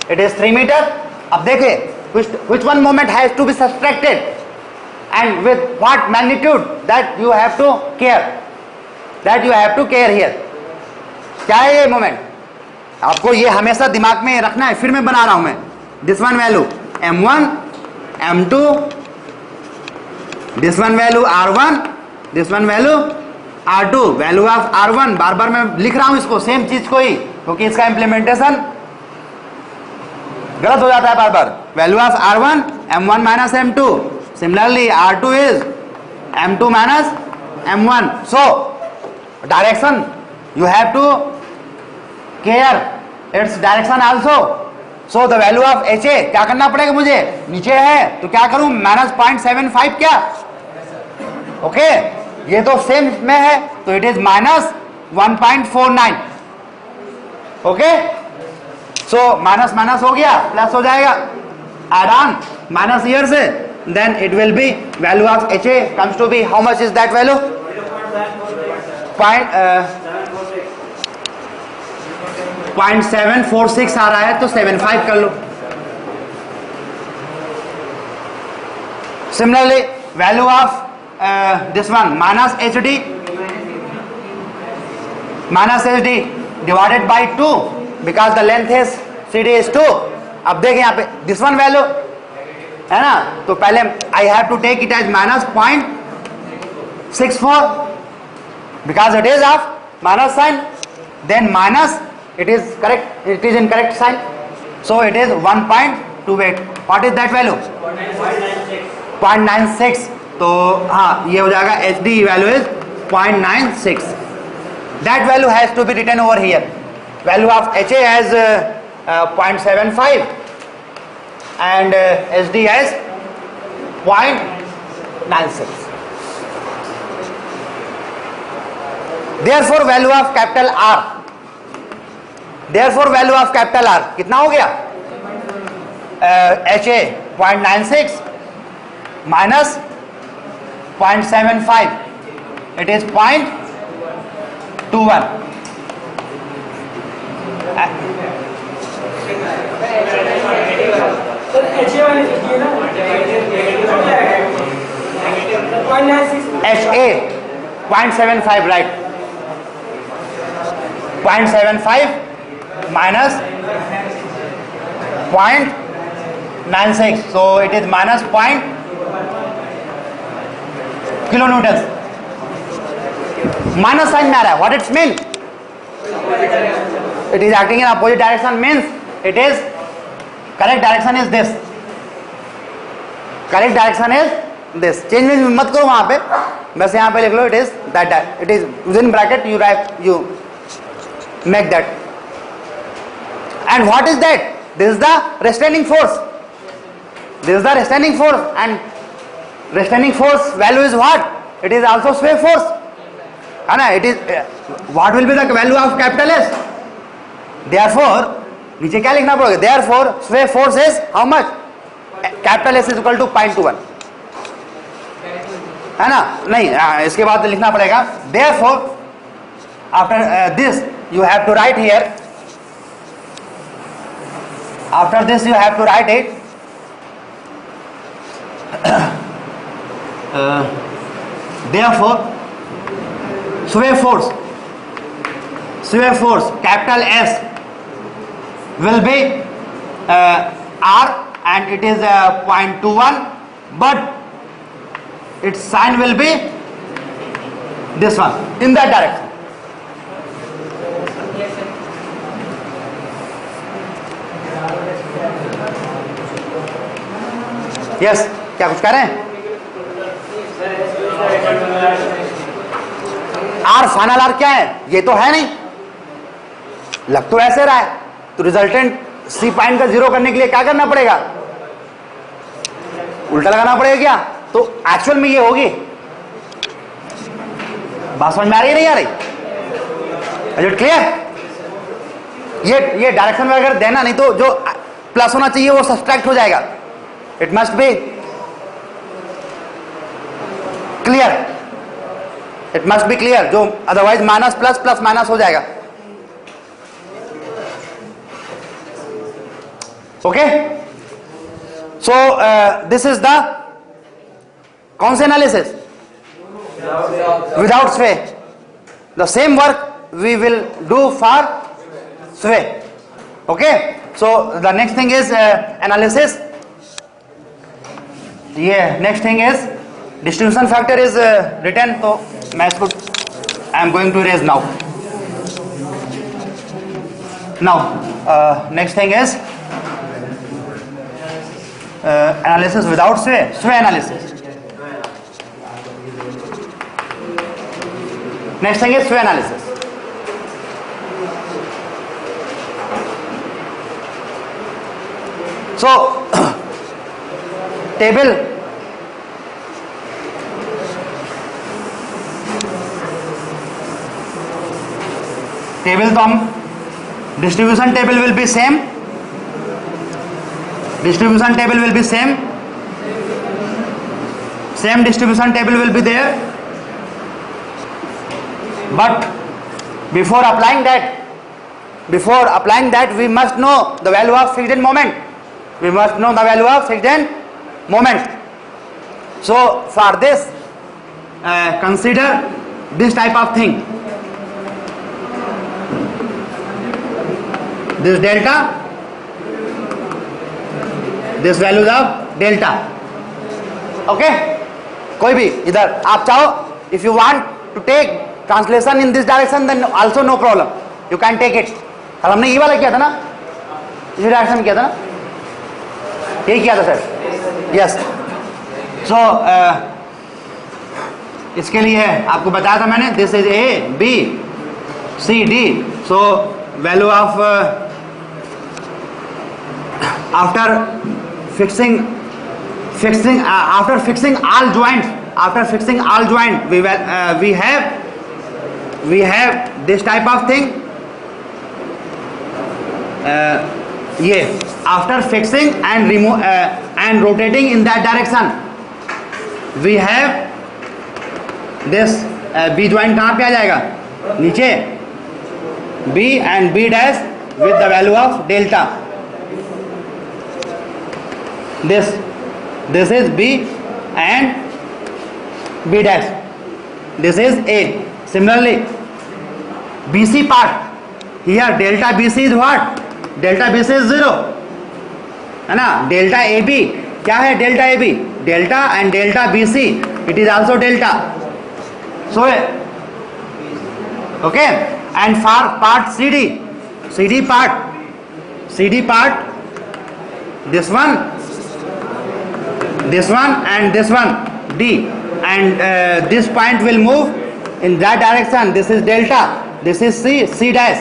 it is 3 meter. अब देखिए which one moment has to be subtracted and with what magnitude, that you have to care. Here. क्या है ये moment, आपको ये हमेशा दिमाग में रखना है। फिर मैं बना रहा हूं मैं, this one value m1 m2, this one value r1, this one value r2, value of r1 बार बार मैं लिख रहा हूं इसको, सेम चीज को ही, क्योंकि इसका इंप्लीमेंटेशन गलत हो जाता है बार बार। Value of r1 m1 minus m2, similarly r2 is m2 minus m1। So direction you have to care its direction also, so the value of HA क्या करना पड़ेगा मुझे, नीचे है तो क्या करूं, माइनस 0.75 क्या, ओके, ये तो सेम में है तो it is minus 1.49, okay. So minus minus हो गया, प्लस हो जाएगा, एड ऑन माइनस ईयर से, then it will be value of HA comes to be how much is that value, 0.746 आ रहा है तो 75 कर लो। Similarly value of this one minus HD divided by 2, because the length is CD is 2। अब देखें यहाँ पे दिस वन वैल्यू है ना, तो पहले I have to take it as minus 0.64 because it is of minus sign, then minus it is in correct sign, so it is 1.28. what is that value, 0.96। तो हाँ ये हो जाएगा, HD value is 0.96. That value has to be written over here. Value of HA as 0.75 and SD as 0.96. Therefore value of capital R. Therefore value of capital R कितना हो गया? HA 0.96 minus 0.75. It is 0.21. HA 0.75, right? 0.75 minus 0.96, so it is minus kilonewtons. Minus sign में आ रहा है. What it means? It is acting in opposite direction, means it is correct direction is this. Correct direction is this. Change मत करो वहाँ पे, बस यहाँ पे लिख लो. It is that. It is within bracket. You write, you make that. And what is that? This is the restraining force. This is the restraining force, and restraining force value is what? It is also sway force. है ना? It is what will be the value of capital S? Therefore नीचे क्या लिखना पड़ेगा? Therefore sway force is how much? Capital S is equal to 0.21. है ना? नहीं, इसके बाद लिखना पड़ेगा. Therefore after this you have to write here. After this you have to write it. Therefore sway force capital S will be R, and it is 0.21, but its sign will be this one, in that direction. Yes, क्या कुछ कह रहे हैं? Are final are क्या है? ये तो है नहीं, लग तो ऐसे रहा है. तो रिजल्टेंट सी पॉइंट का जीरो करने के लिए क्या करना पड़ेगा? उल्टा लगाना पड़ेगा क्या? तो एक्चुअल में ये होगी. बात समझ में आ रही है नहीं आ रही? Is it clear? ये डायरेक्शन वगैरह देना, नहीं तो जो प्लस होना चाहिए वो सब्सट्रैक्ट हो जाएगा. It must be clear. It must be clear. जो otherwise minus plus plus minus हो जाएगा. Okay, so this is the कौन से analysis? Without sway. The same work we will do for sway. Okay, so the next thing is analysis. ये next thing is distribution factor is return. तो मैं इसको I am going to erase now. Next thing is analysis without sway analysis. Next thing is sway analysis. So table तो हम distribution table will be same. Distribution table will be same distribution table will be there, but before applying that we must know the value of fixed end moment. So for this consider this type of thing. This delta, this values of delta. Okay, कोई भी इधर आप चाहो, if you want to take translation in this direction then also no problem, you can take it. और हमने ये वाला किया था ना, इसी डायरेक्शन में किया था ना, यही किया था सर. Yes. So इसके लिए है, आपको बताया था मैंने, this is A B C D. So value of after fixing after fixing all joint we have this type of thing. ये after fixing and rotating in that direction we have this B joint कहाँ पे आ जाएगा, नीचे, B and B dash with the value of delta. This is B and B dash, this is A. Similarly BC part, here delta BC is what? Delta BC is 0 है ना. delta AB क्या है? delta AB, delta and delta BC, it is also delta. So okay, and for part CD part, this one and this one D, and this point will move in that direction. This is delta, this is C dash.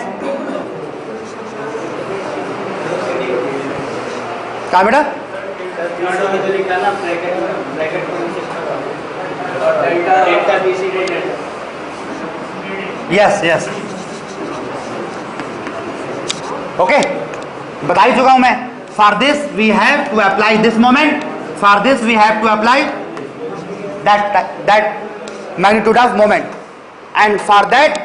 क्या बेटा? Yes okay, बता ही चुका हूं मैं. For this we have to apply this moment, for this we have to apply that magnitude of moment, and for that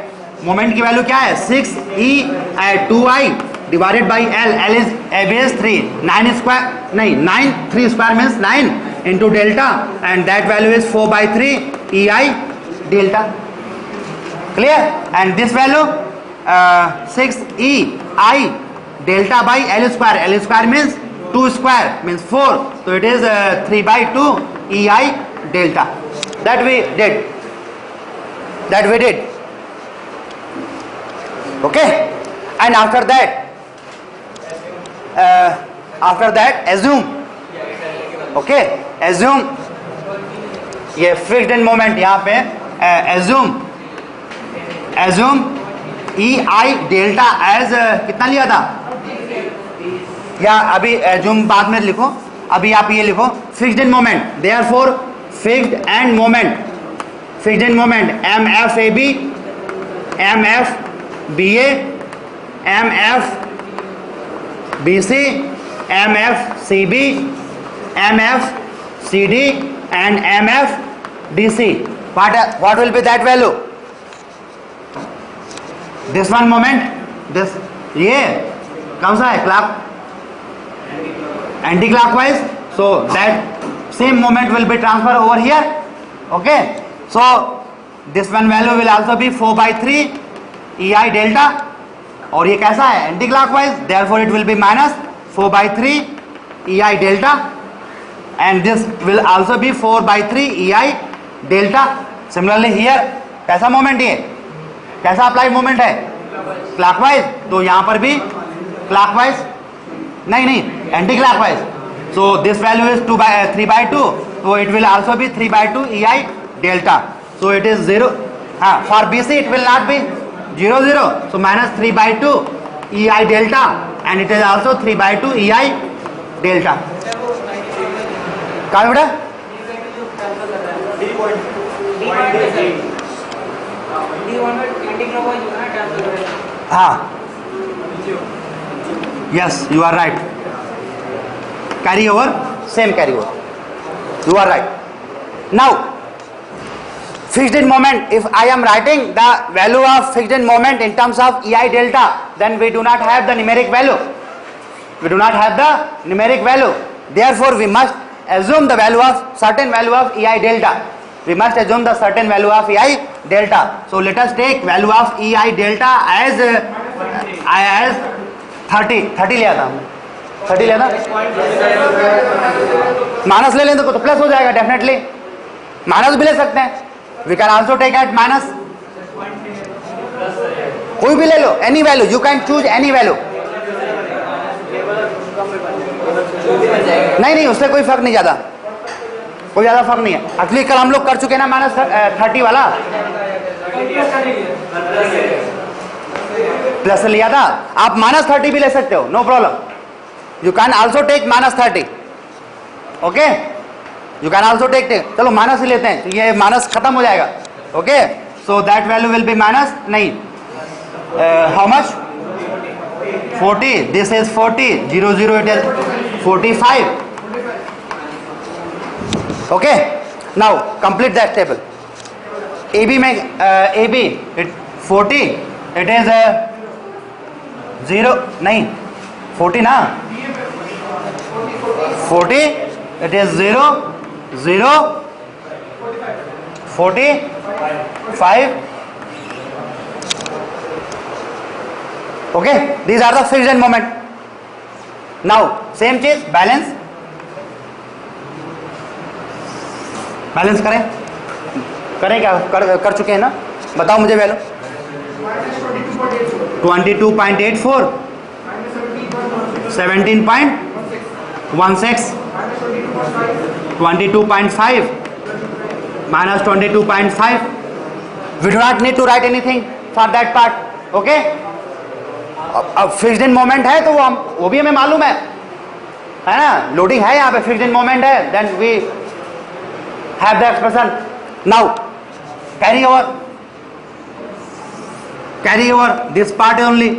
moment की value क्या है? 6E2I divided by L. L is a base 3, 9 3 square means 9 into delta, and that value is 4/3 EI delta. Clear? And this value 6EI delta by L square. L square means 2 square means 4, so it is 3/2 EI delta. That we did. Okay, and after that assume, okay, assume ये fixed end moment यहाँ पे assume EI delta as कितना लिया था, या अभी assume बाद में लिखो, अभी आप ये लिखो fixed end moment. Therefore fixed end moment MFAB, MFBA, MFBC, MFCB, MFCD and MFDC. What will be that value? This one moment, this ये कौन सा है? Clock, anti clockwise. So that same moment will be transferred over here. Okay, so this one value will also be 4/3 EI delta, और ये कैसा है? Anti clockwise. Therefore it will be minus 4/3 EI delta, and this will also be 4/3 EI delta. Similarly here कैसा moment, ये कैसा applied moment है? Clockwise. तो यहाँ पर भी क्लॉकवाइज, नहीं anti clockwise. So this value is 3/2, so it will also be 3/2 EI delta. So it is 0. For BC it will not be 0, so minus 3/2 EI delta, and it is also 3/2 EI delta. कहाँ बेटा? हाँ, yes, you are right. Carry over, same carry over. You are right. Now fixed end moment, if I am writing the value of fixed end moment in terms of EI delta, then we do not have the numeric value. Therefore we must assume the value of certain value of EI delta. So let us take value of EI delta as 30 लिया था, minus ले लें तो plus हो जाएगा. Definitely minus भी ले सकते हैं. We can also take at minus, कोई भी ले लो, any value, you can choose any value. नहीं उससे कोई फर्क नहीं ज्यादा. कोई ज़्यादा फर्क नहीं है। एक्चुअली कल हम लोग कर चुके हैं ना -30 वाला, प्लस से लिया था। आप -30 भी ले सकते हो, no problem. You can also take -30, okay, you can also take. चलो माइनस ही लेते हैं, तो ये माइनस खत्म हो जाएगा, okay. So that value will be minus, नहीं, how much, 40, this is 40, 0 0 it is 45, okay. Now complete that table. AB में AB इट 40 इट इज 0, नहीं 40 ना, 40 it is 0 0 45, okay, these are the fixed end moment. Now same चीज balance, balance करें क्या, कर चुके हैं ना, बताओ मुझे value. 22.84, 17.16, 22.5, -22.5. We do not need to write anything for that part, okay? अब फिक्स्ड इन मोमेंट है तो वो भी हमें मालूम है ना, लोडिंग है यहाँ पे, फिक्स्ड इन मोमेंट है, then we have the expression. Now carry over this part only,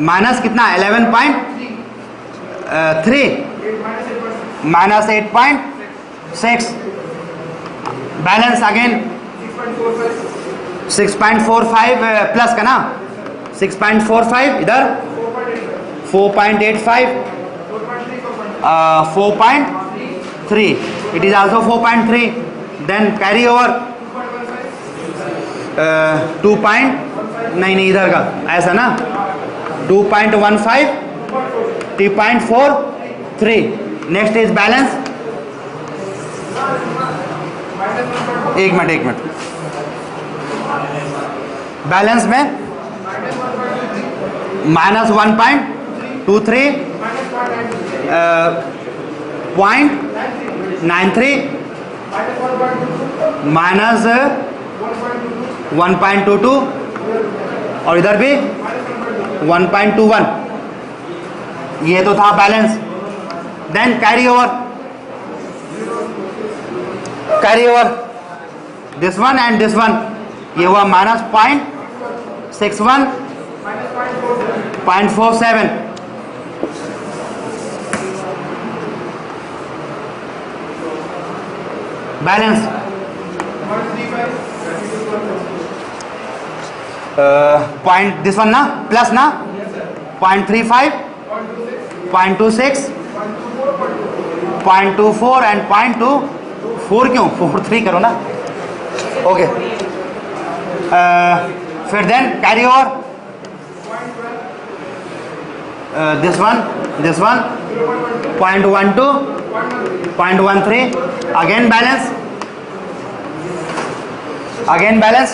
minus कितना, 11.3 -8.6, बैलेंस अगेन 6.45 प्लस का ना, 6.45 इधर 4.85, 4.3, it is also 4.3, then carry over 2. नहीं इधर का ऐसा ना, 2.15, 3.43, नेक्स्ट इज बैलेंस। एक मिनट, बैलेंस में -1.23, 0.93, -1.22 और इधर भी 1.21, ये तो था balance. Then carry over this one and this one, ये हुआ -0.61, 0.47, बैलेंस पॉइंट दिस वन ना, प्लस ना, 0.35, 0.26, 0.24 एंड 0.24, क्यों 43 करो ना, ओके। फिर then carry over this one 0.12, 0.13, again balance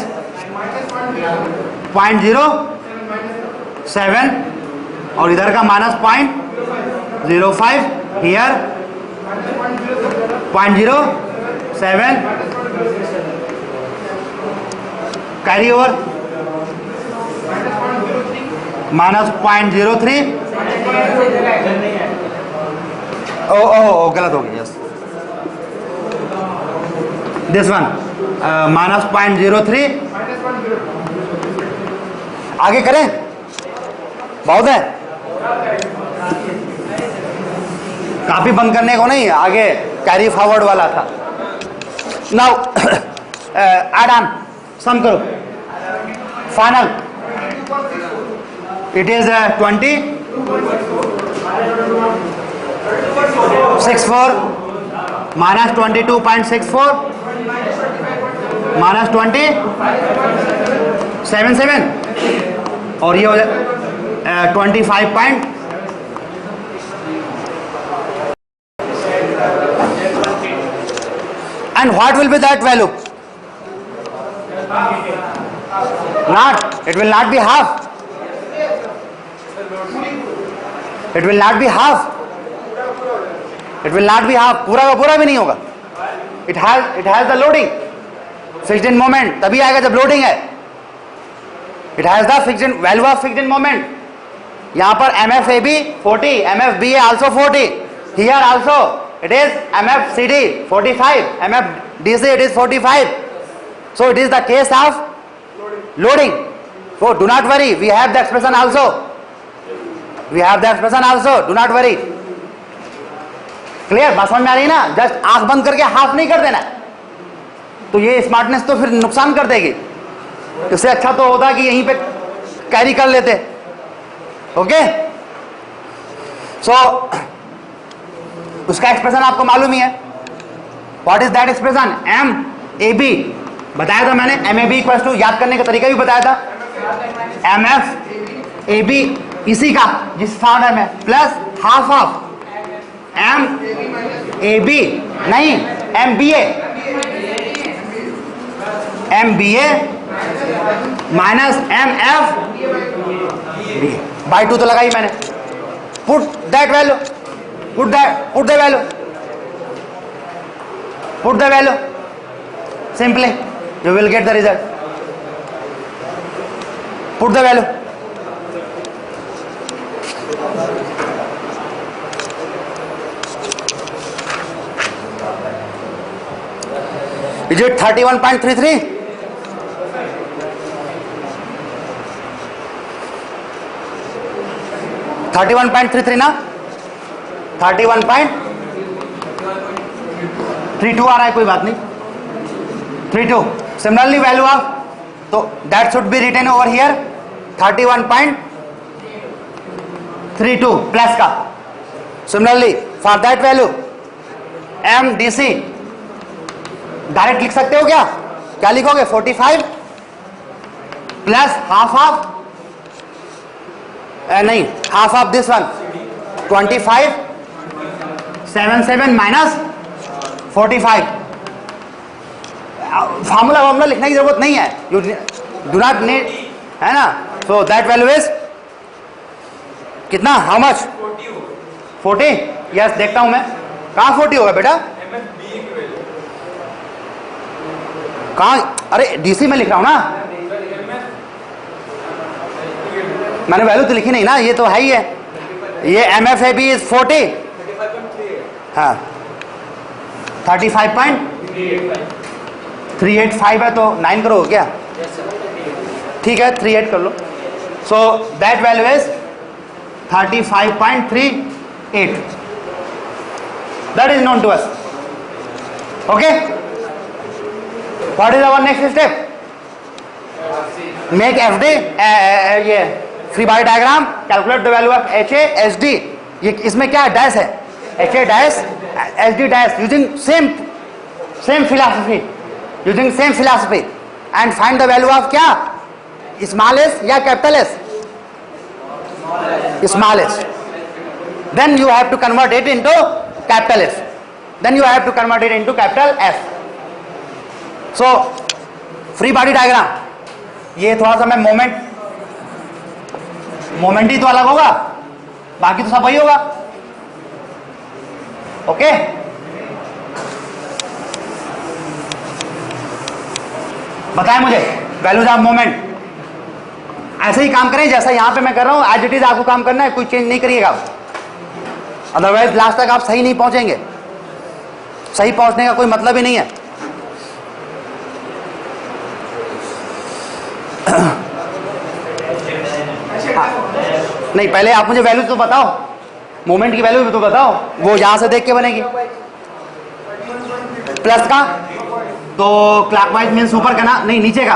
0.07 और इधर का -0.05, हियर 0.07, कैरी ओवर -0.03, ओ गलत हो गया, यस, दिस वन -0.03, आगे करें, बहुत है, काफी बंद करने को नहीं, आगे कैरी फॉरवर्ड वाला था। नाउ ऐड ऑन, सम करो, फाइनल इट इज 20.64 -22.64 -20.77 और ये हो जाए 25. And what will be that value? It will not be half. It will not be half. It will not be half. पूरा का पूरा भी नहीं होगा. It has the loading, fixed end moment तभी आएगा जब लोडिंग है। It has the fixed in value of fixed end moment. यहां पर MFAB 40, MFBA also 40, here also it is MFCD 45, MFDC it is 45. So it is the case of loading. So do not worry, we have the expression also, do not worry. Clear? बात समझ में आ रही है ना? Just आंख बंद करके half नहीं कर देना, तो ये स्मार्टनेस तो फिर नुकसान कर देगी। इससे अच्छा तो होता कि यहीं पे कैरी कर लेते। ओके, सो उसका एक्सप्रेशन आपको मालूम ही है। What is that expression? MAB बताया था मैंने। MAB इक्वल टू, याद करने का तरीका भी बताया था, MFAB इसी का जिस फॉर्म में प्लस हाफ ऑफ MAB नहीं MBA माइनस MFB बाई 2 तो लगाई मैंने। Put that value, put the value simply you will get the result. Put the value, is it 31.33? ना 31.32 आ रहा है, कोई बात नहीं, 32। सिमिलरली वैल्यू ऑफ, तो that should be written over here 31.32 plus का। Similarly for that value MDC direct लिख सकते हो क्या? क्या लिखोगे? 45 प्लस हाफ ऑफ नहीं, half of this one 25.77 minus 45। Formula लिखने की जरूरत नहीं है, यू डू नॉट नीड, है ना। सो दैट वैल्यू इज कितना? How much? 40। यस, देखता हूं मैं, कहां 40 होगा बेटा? कहां? अरे DC में लिख रहा हूं ना, मैंने वैल्यू तो लिखी नहीं ना, ये तो है ही है। ये MFAB इज 40, हाँ 35.385 है, तो 9 करोगे क्या? ठीक है, 38 कर लो। So that value is 35.38, that is known to us. Okay, what is our next step? Make FD, ये free body diagram, calculate the value of HA SD। ये इसमें क्या डैश है? HA dash SD dash, using same philosophy, and find the value of क्या? Small s या capital S? Small s। Then you have to convert it into capital S, then you have to convert it into capital S। So free body diagram, ये थोड़ा सा मैं moment ही तो अलग होगा, बाकी तो सब वही होगा। ओके, बताएं मुझे वैल्यूज ऑफ मोमेंट। ऐसे ही काम करें जैसा यहां पे मैं कर रहा हूं, एज इट इज आपको काम करना है, कोई चेंज नहीं करिएगा, अदरवाइज लास्ट तक आप सही नहीं पहुंचेंगे। सही पहुंचने का कोई मतलब ही नहीं है। नहीं, पहले आप मुझे वैल्यू तो बताओ, मोमेंट की वैल्यू भी तो बताओ, वो यहां से देख के बनेगी। प्लस का तो क्लॉकवाइज मीन्स ऊपर का ना, नहीं नीचे का।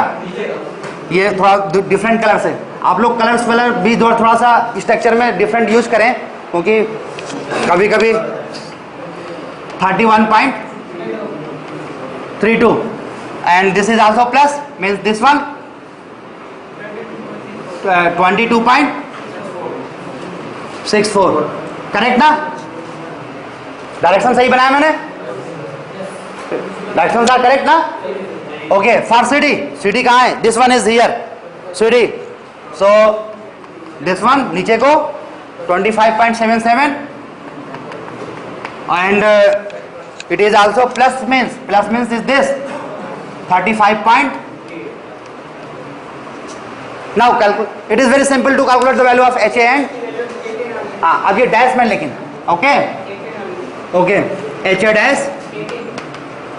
ये थोड़ा डिफरेंट कलर से, आप लोग कलर्स भी थोड़ा सा स्ट्रक्चर में डिफरेंट यूज करें, क्योंकि कभी कभी 31.32 and this is also plus, means this one 22.64। Correct ना? डायरेक्शन सही बनाया मैंने, डायरेक्शन आर करेक्ट ना? ओके, फॉर CD कहाँ है? This one is here, CD। So this one नीचे को 25.77 and It is also plus means is this 35 point. Now calculate. It is very simple to calculate the value of HA and अब ये dash में लेकिन okay HA dash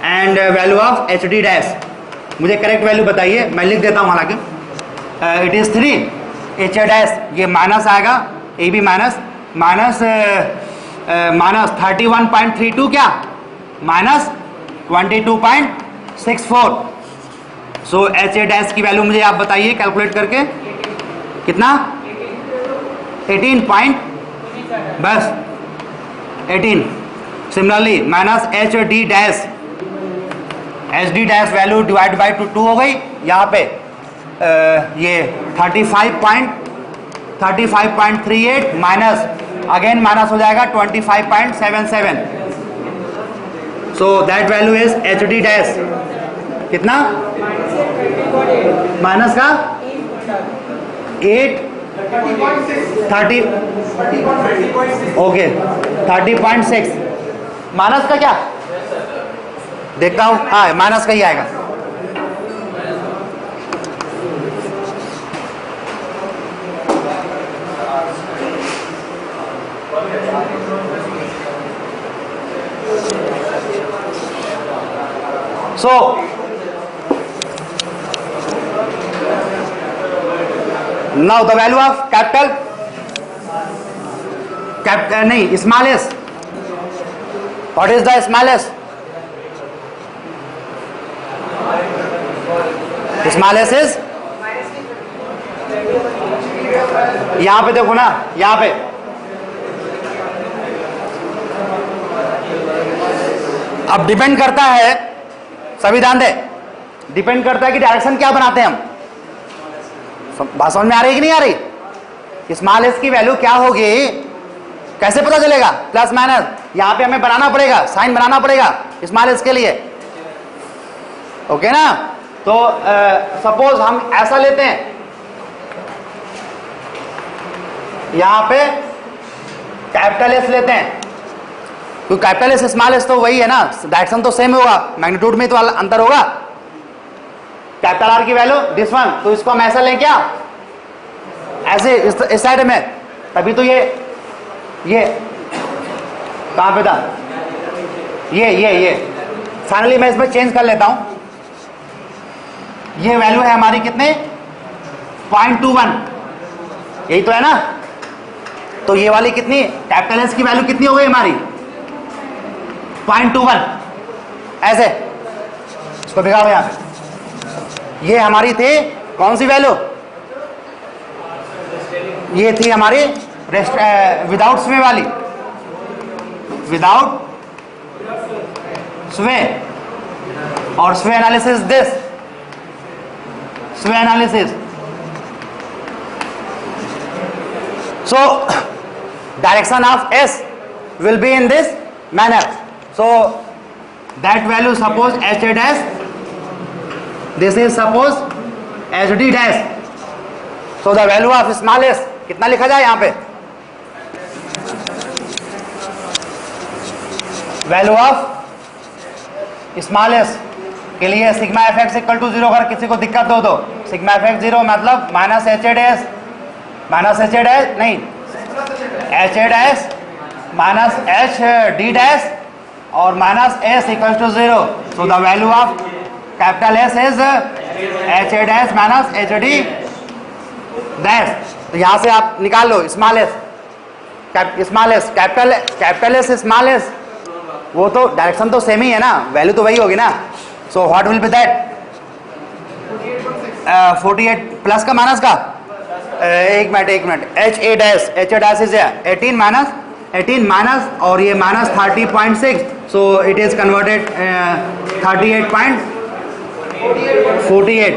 and value of HD dash. मुझे correct value बताइए, मैं लिख देता हूँ हालांकि. इट इज 3 HA डैश, ये माइनस आएगा, ए बी माइनस 31.32 क्या माइनस 22.64. सो HA डैश की वैल्यू मुझे आप बताइए कैलकुलेट करके कितना 18 पॉइंट बस 18. Similarly minus HD dash value divide by 2 हो गई. यहाँ पे ये 35.38 माइनस अगेन माइनस हो जाएगा 25.77. सो that value is HD dash कितना माइनस का 30 ओके 30.6 माइनस का क्या देखता हूं. हाँ माइनस का ही आएगा. सो now the value of capital नहीं smallest. What is the smallest? Smallest is यहाँ पे देखो ना, यहाँ पे अब डिपेंड करता है, सभी ध्यान दे, डिपेंड करता है कि डायरेक्शन क्या बनाते हैं हम. बात समझ में आ रही है कि नहीं आ रही? स्मॉल एस की वैल्यू क्या होगी कैसे पता चलेगा? प्लस माइनस यहां पे हमें बनाना पड़ेगा, साइन बनाना पड़ेगा स्मॉल एस के लिए. ओके ना? तो सपोज हम ऐसा लेते हैं, यहां पे कैपिटल एस लेते हैं, तो कैपिटल एस स्मॉल एस तो वही है ना, डायरेक्शन तो सेम होगा, मैग्नीट्यूड में तो अंतर होगा. कैपिटल आर की वैल्यू दिस वन, तो इसको हम ऐसा लें क्या, ऐसे इस साइड में, तभी तो ये कहां पे था, ये फाइनली मैं इसमें चेंज कर लेता हूं. ये वैल्यू है हमारी कितने 0.21, यही तो है ना. तो ये वाली कितनी कैपिटल एस की वैल्यू कितनी हो गई हमारी 0.21. ऐसे इसको बिगाड़ो यहां पे. ये हमारी थी कौन सी वैल्यू, ये थी हमारी विदाउट स्वे वाली, विदाउट स्वे. और स्वे एनालिसिस दिस स्वे analysis. So direction of S will be in this manner. So that value suppose HA dash, this is suppose HD dash. So the value of smallest कितना लिखा जाए यहां पे, वैल्यू ऑफ स्मॉलेस्ट के लिए sigma FX equal to 0. अगर किसी को दिक्कत हो तो सिग्मा एफएक्स 0 मतलब माइनस HA डैश नहीं HA dash minus HD dash और minus S equal to 0. So the value of capital S is HA dash minus HD dash. तो यहां से आप निकाल लो small S capital S small S, वो तो डायरेक्शन तो सेम ही है ना, वैल्यू तो वही होगी ना. सो what will be that 48 plus का माइनस का एक minute HA dash is 18 minus और ये minus 30.6. So it is converted 38.48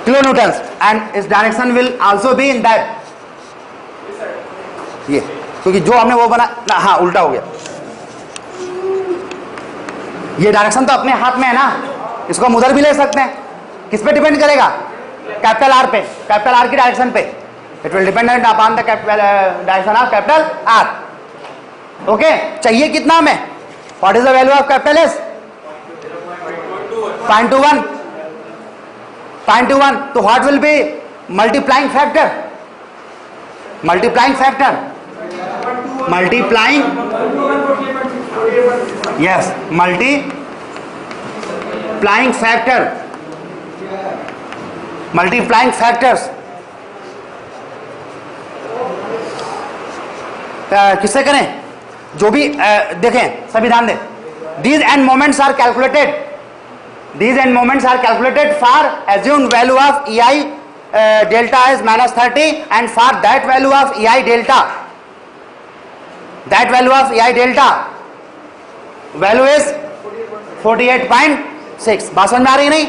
kilonewtons and its direction will also be in that. ये क्योंकि जो हमने वो बना, हाँ उल्टा हो गया. ये डायरेक्शन तो अपने हाथ में है ना, इसको हम उधर भी ले सकते हैं. किस पे डिपेंड करेगा? कैपिटल आर पे, कैपिटल आर की डायरेक्शन पे. It will depend upon the direction of capital R. Okay, चाहिए कितना हमें? What is the value of capital S? 0.21, 0.21. तो what will B multiplying factor? Multiplying factor, multiplying, yes, multiplying factor, multiplying factors किससे करें? जो भी देखें, सभी ध्यान दें. These and moments are calculated. These and moments are calculated for assumed value of EI delta is -30, and for that value of EI delta, that value of EI delta value is 48.6. बात समझ में आ रही नहीं?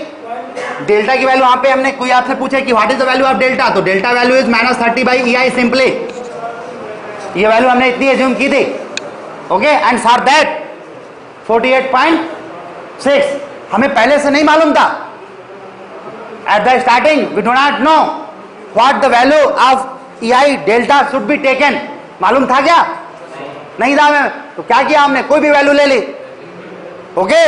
Delta की value वहां पे हमने, कोई आपसे पूछे कि what is the value of delta, तो delta value is -30 by EI simply. ये वैल्यू हमने इतनी एज्यूम की थी. ओके, एंड फॉर दैट 48.6 हमें पहले से नहीं मालूम था. At the starting we do not know what the value of EI delta should be taken. मालूम था क्या? नहीं था हमें. तो क्या किया हमने? कोई भी वैल्यू ले ली. ओके,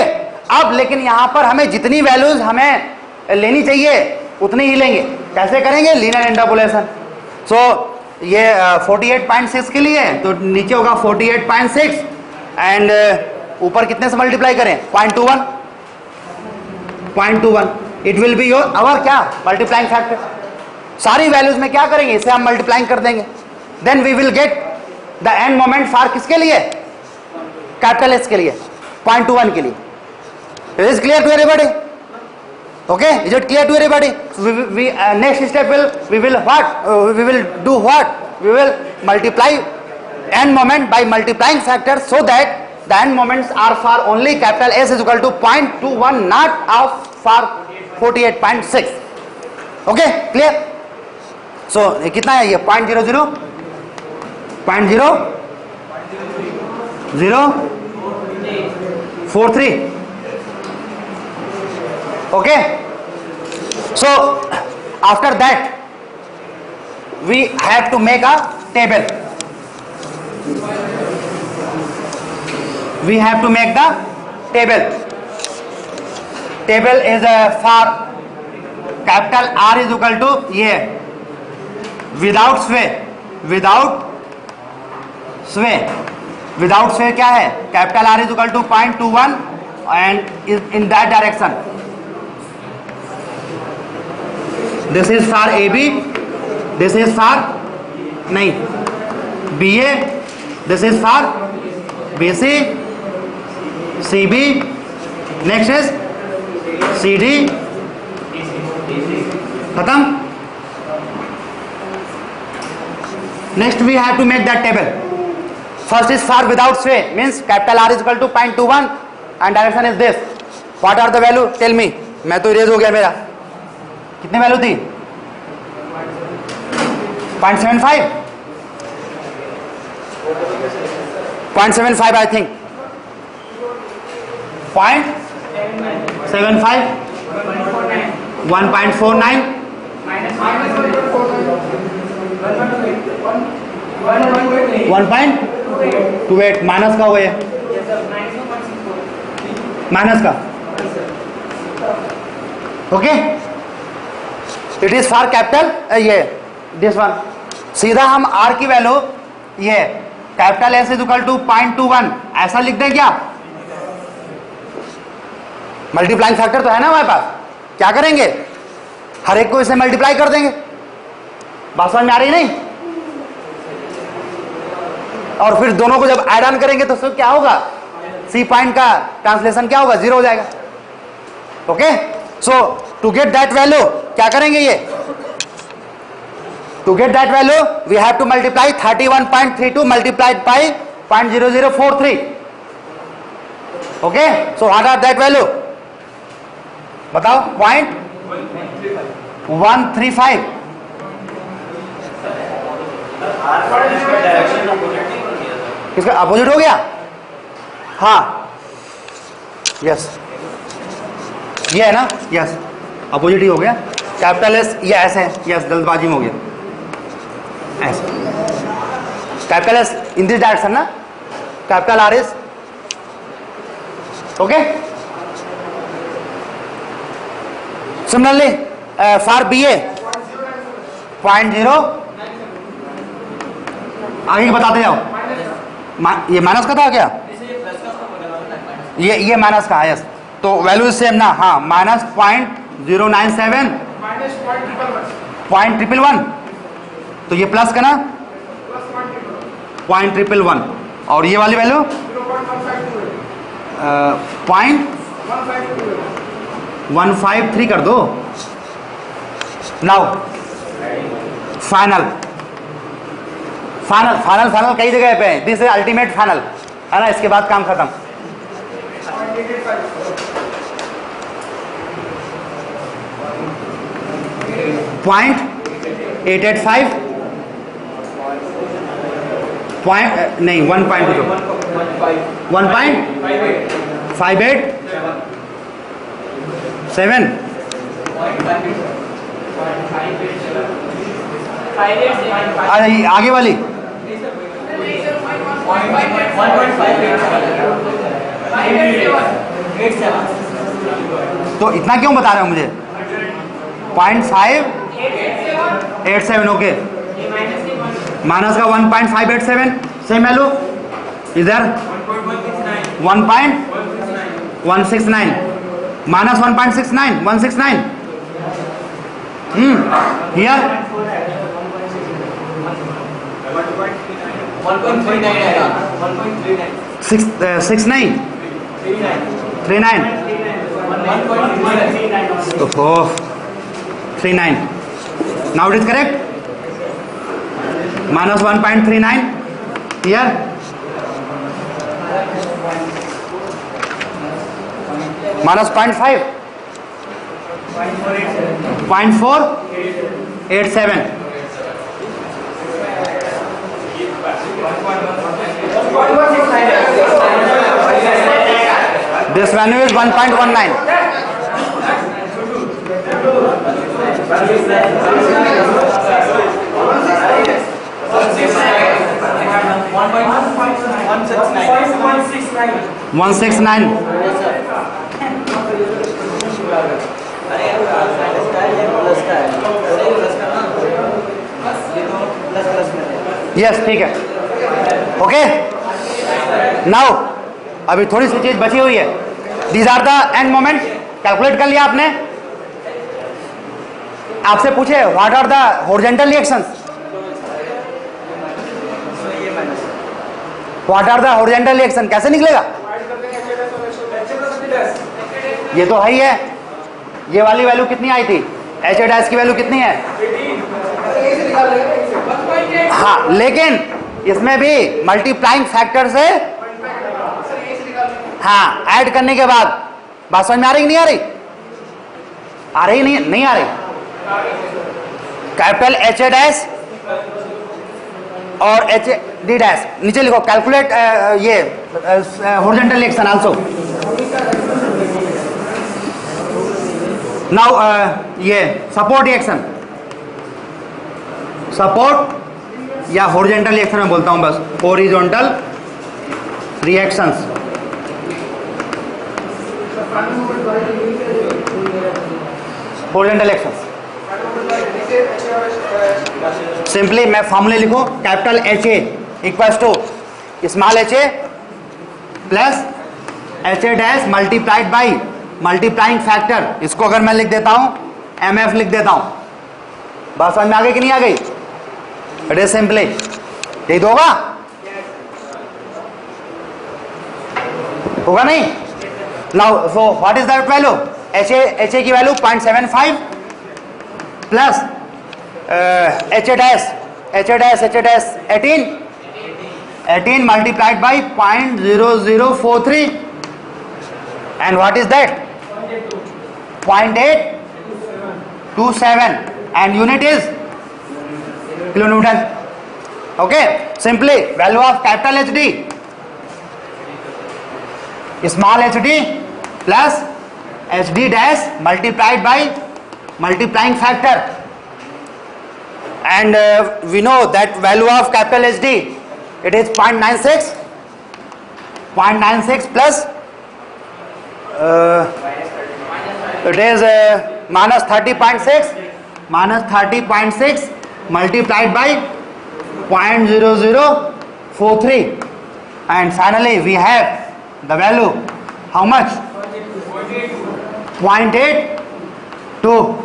अब लेकिन यहां पर हमें जितनी वैल्यूज हमें लेनी चाहिए उतनी ही लेंगे. कैसे करेंगे? Linear interpolation. सो ये 48.6 के लिए, तो नीचे होगा 48.6 एंड ऊपर कितने से मल्टीप्लाई करें? 0.21. 0.21 इट विल बी योर अवर क्या? Multiplying factor. सारी वैल्यूज में क्या करेंगे? इसे हम मल्टीप्लाइंग कर देंगे. Then we will get the end moment for किसके लिए? कैपिटल एस के लिए, 0.21 के लिए. It is clear to everybody? Okay, is it clear to everybody? We next step we will what? We will do what? We will multiply n moment by multiplying factors so that the n moments are for only capital S is equal to 0.21, not of for 48.6. Okay, clear? So कितना है ये? 0.0043. Okay, so after that we have to make a table. We have to make the table. Table is for capital R is equal to ये without sway. Without sway, without sway क्या है? Capital R is equal to 0.21 and is in that direction. This is for AB, this is for नहीं BA, this is for BC, CB, next is CD. खत्म. Next we have to make that table. First is for without sway, means capital R is equal to 0.21 and direction is this. What are the value? Tell me. मैं तो erase हो गया मेरा. कितनी value थी? 0.75, 0.75 I think. 0.75, 1.49, 1.28 minus का हुआ है. माइनस का. Okay, it is for capital ये दिस वन. सीधा हम R की वैल्यू ये capital S is equal to 0.21 ऐसा लिख दें क्या? मल्टीप्लाइंग फैक्टर तो है ना हमारे पास. क्या करेंगे? हर एक को इसे मल्टीप्लाई कर देंगे. बात समझ में आ रही नहीं? और फिर दोनों को जब ऐड ऑन करेंगे तो क्या होगा? C पॉइंट का ट्रांसलेशन क्या होगा? 0 हो जाएगा. Okay, so to get that value क्या करेंगे? ये to get that value we have to multiply 31.32 multiplied by 0.0043. Okay, so what are that value? बताओ. 0.135. किसका अपोजिट हो गया? हाँ, यस, ये है ना? यस, अपोजिट ही हो गया. कैपिटल एस ये ऐसे है. यस, जल्दबाजी में हो गया ऐसे. Capital S in this direction ना. capital R is okay. Similarly, for BA 0.0, आगे बताते जाओ। ये माइनस का था क्या? ये माइनस का है, यस। तो वैल्यू सेम ना, हाँ, माइनस 0.097 0.111, तो ये प्लस का ना 0.111, और ये वाली वैल्यू 0.153 कर दो। Now final final final final कई जगह पे है, दिस इज अल्टीमेट फाइनल, है ना, इसके बाद काम खत्म। .885 नहीं 1.2 1.587 आगे वाली तो इतना क्यों बता रहे हो मुझे? 0.587, ओके। माइनस का 1.587 सेम वैल्यू, इधर 1.169 minus 1.69 here 1.69 39 39, now it is correct. Minus 1.39 here, minus 0.5 0.487, this value is 1.19. One six nine. Yes, ठीक है, ओके। नाउ अभी थोड़ी सी चीज बची हुई है। These are the end moment. Calculate कर लिया आपने? आपसे पूछे what are the horizontal reactions, what are the horizontal reaction, कैसे निकलेगा? ये तो है ही है। ये वाली वैल्यू कितनी आई थी? एच ए डैश की वैल्यू कितनी है? हाँ, लेकिन इसमें भी मल्टीप्लाइंग फैक्टर से हाँ ऐड करने के बाद बात समझ में आ रही नहीं आ रही? आ रही नहीं आ रही? कैपिटल एच ए डैश और एच डी डैश नीचे लिखो। कैलकुलेट ये हॉरिजॉन्टल रिएक्शन आल्सो। नाउ ये सपोर्ट रिएक्शन, सपोर्ट या हॉरिजॉन्टल रिएक्शन में बोलता हूं बस, horizontal reactions. Horizontal reactions simply मैं फॉर्मूले लिखो। Capital H A equals to small H A plus H A dash multiplied by multiplying factor. इसको अगर मैं लिख देता हूं एम एफ लिख देता हूं, बात समझ में आ गई कि नहीं आ गई? इट इज सिंपली यही तो होगा नहीं? Now so what is that value? H A की value 0.75 plus H A dash 18 multiplied by 0.0043 and what is that? 0.827 and unit is kilonewton. Okay, simply value of capital HD, small hd plus hd dash multiplied by multiplying factor, and we know that value of capital HD, it is 0.96 0.96 plus it is minus 30.6 multiplied by 0.0043, and finally we have the value how much? 0.82.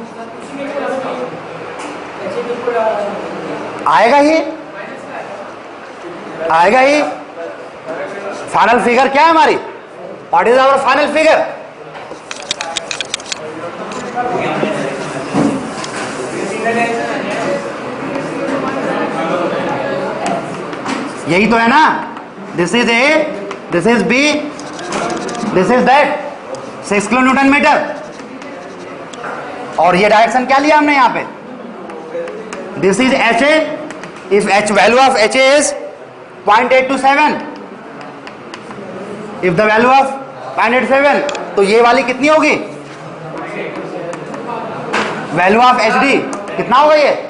आएगा ही final figure क्या है हमारी? What is our final figure? यही तो है ना, this is A, this is B, this is that, 6 kilo newton metre. और ये डायरेक्शन क्या लिया हमने यहाँ पे? This is H A, if H value of H A is 0.827, if the value of 0.87, तो ये वाली कितनी होगी? वैल्यू ऑफ एच डी कितना होगा ये?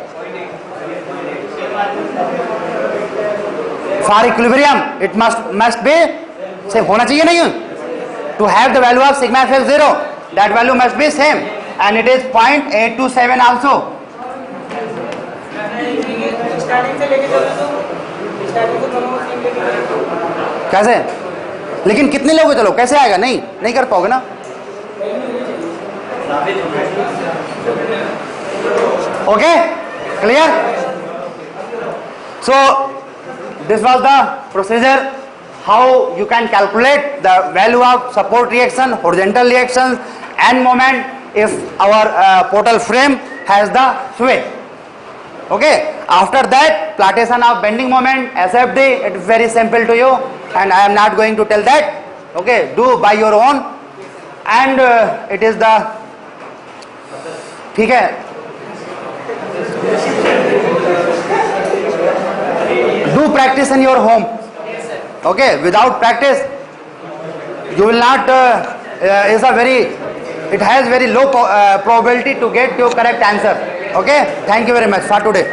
For equilibrium it must be same होना चाहिए नहीं? To have the value of sigma F 0, that value must be same and it is 0.827 also. कैसे? लेकिन कितने लोग चलो कैसे आएगा? नहीं कर पाओगे ना। Okay, clear? So this was the procedure how you can calculate the value of support reaction, horizontal reactions and moment if our portal frame has the switch. Okay, after that plantation of bending moment, SFD, it is very simple to you and I am not going to tell that. Okay, do by your own and it is the, ठीक है, do practice in your home. Okay, without practice you will not it has very low probability to get your correct answer. Okay, thank you very much for today.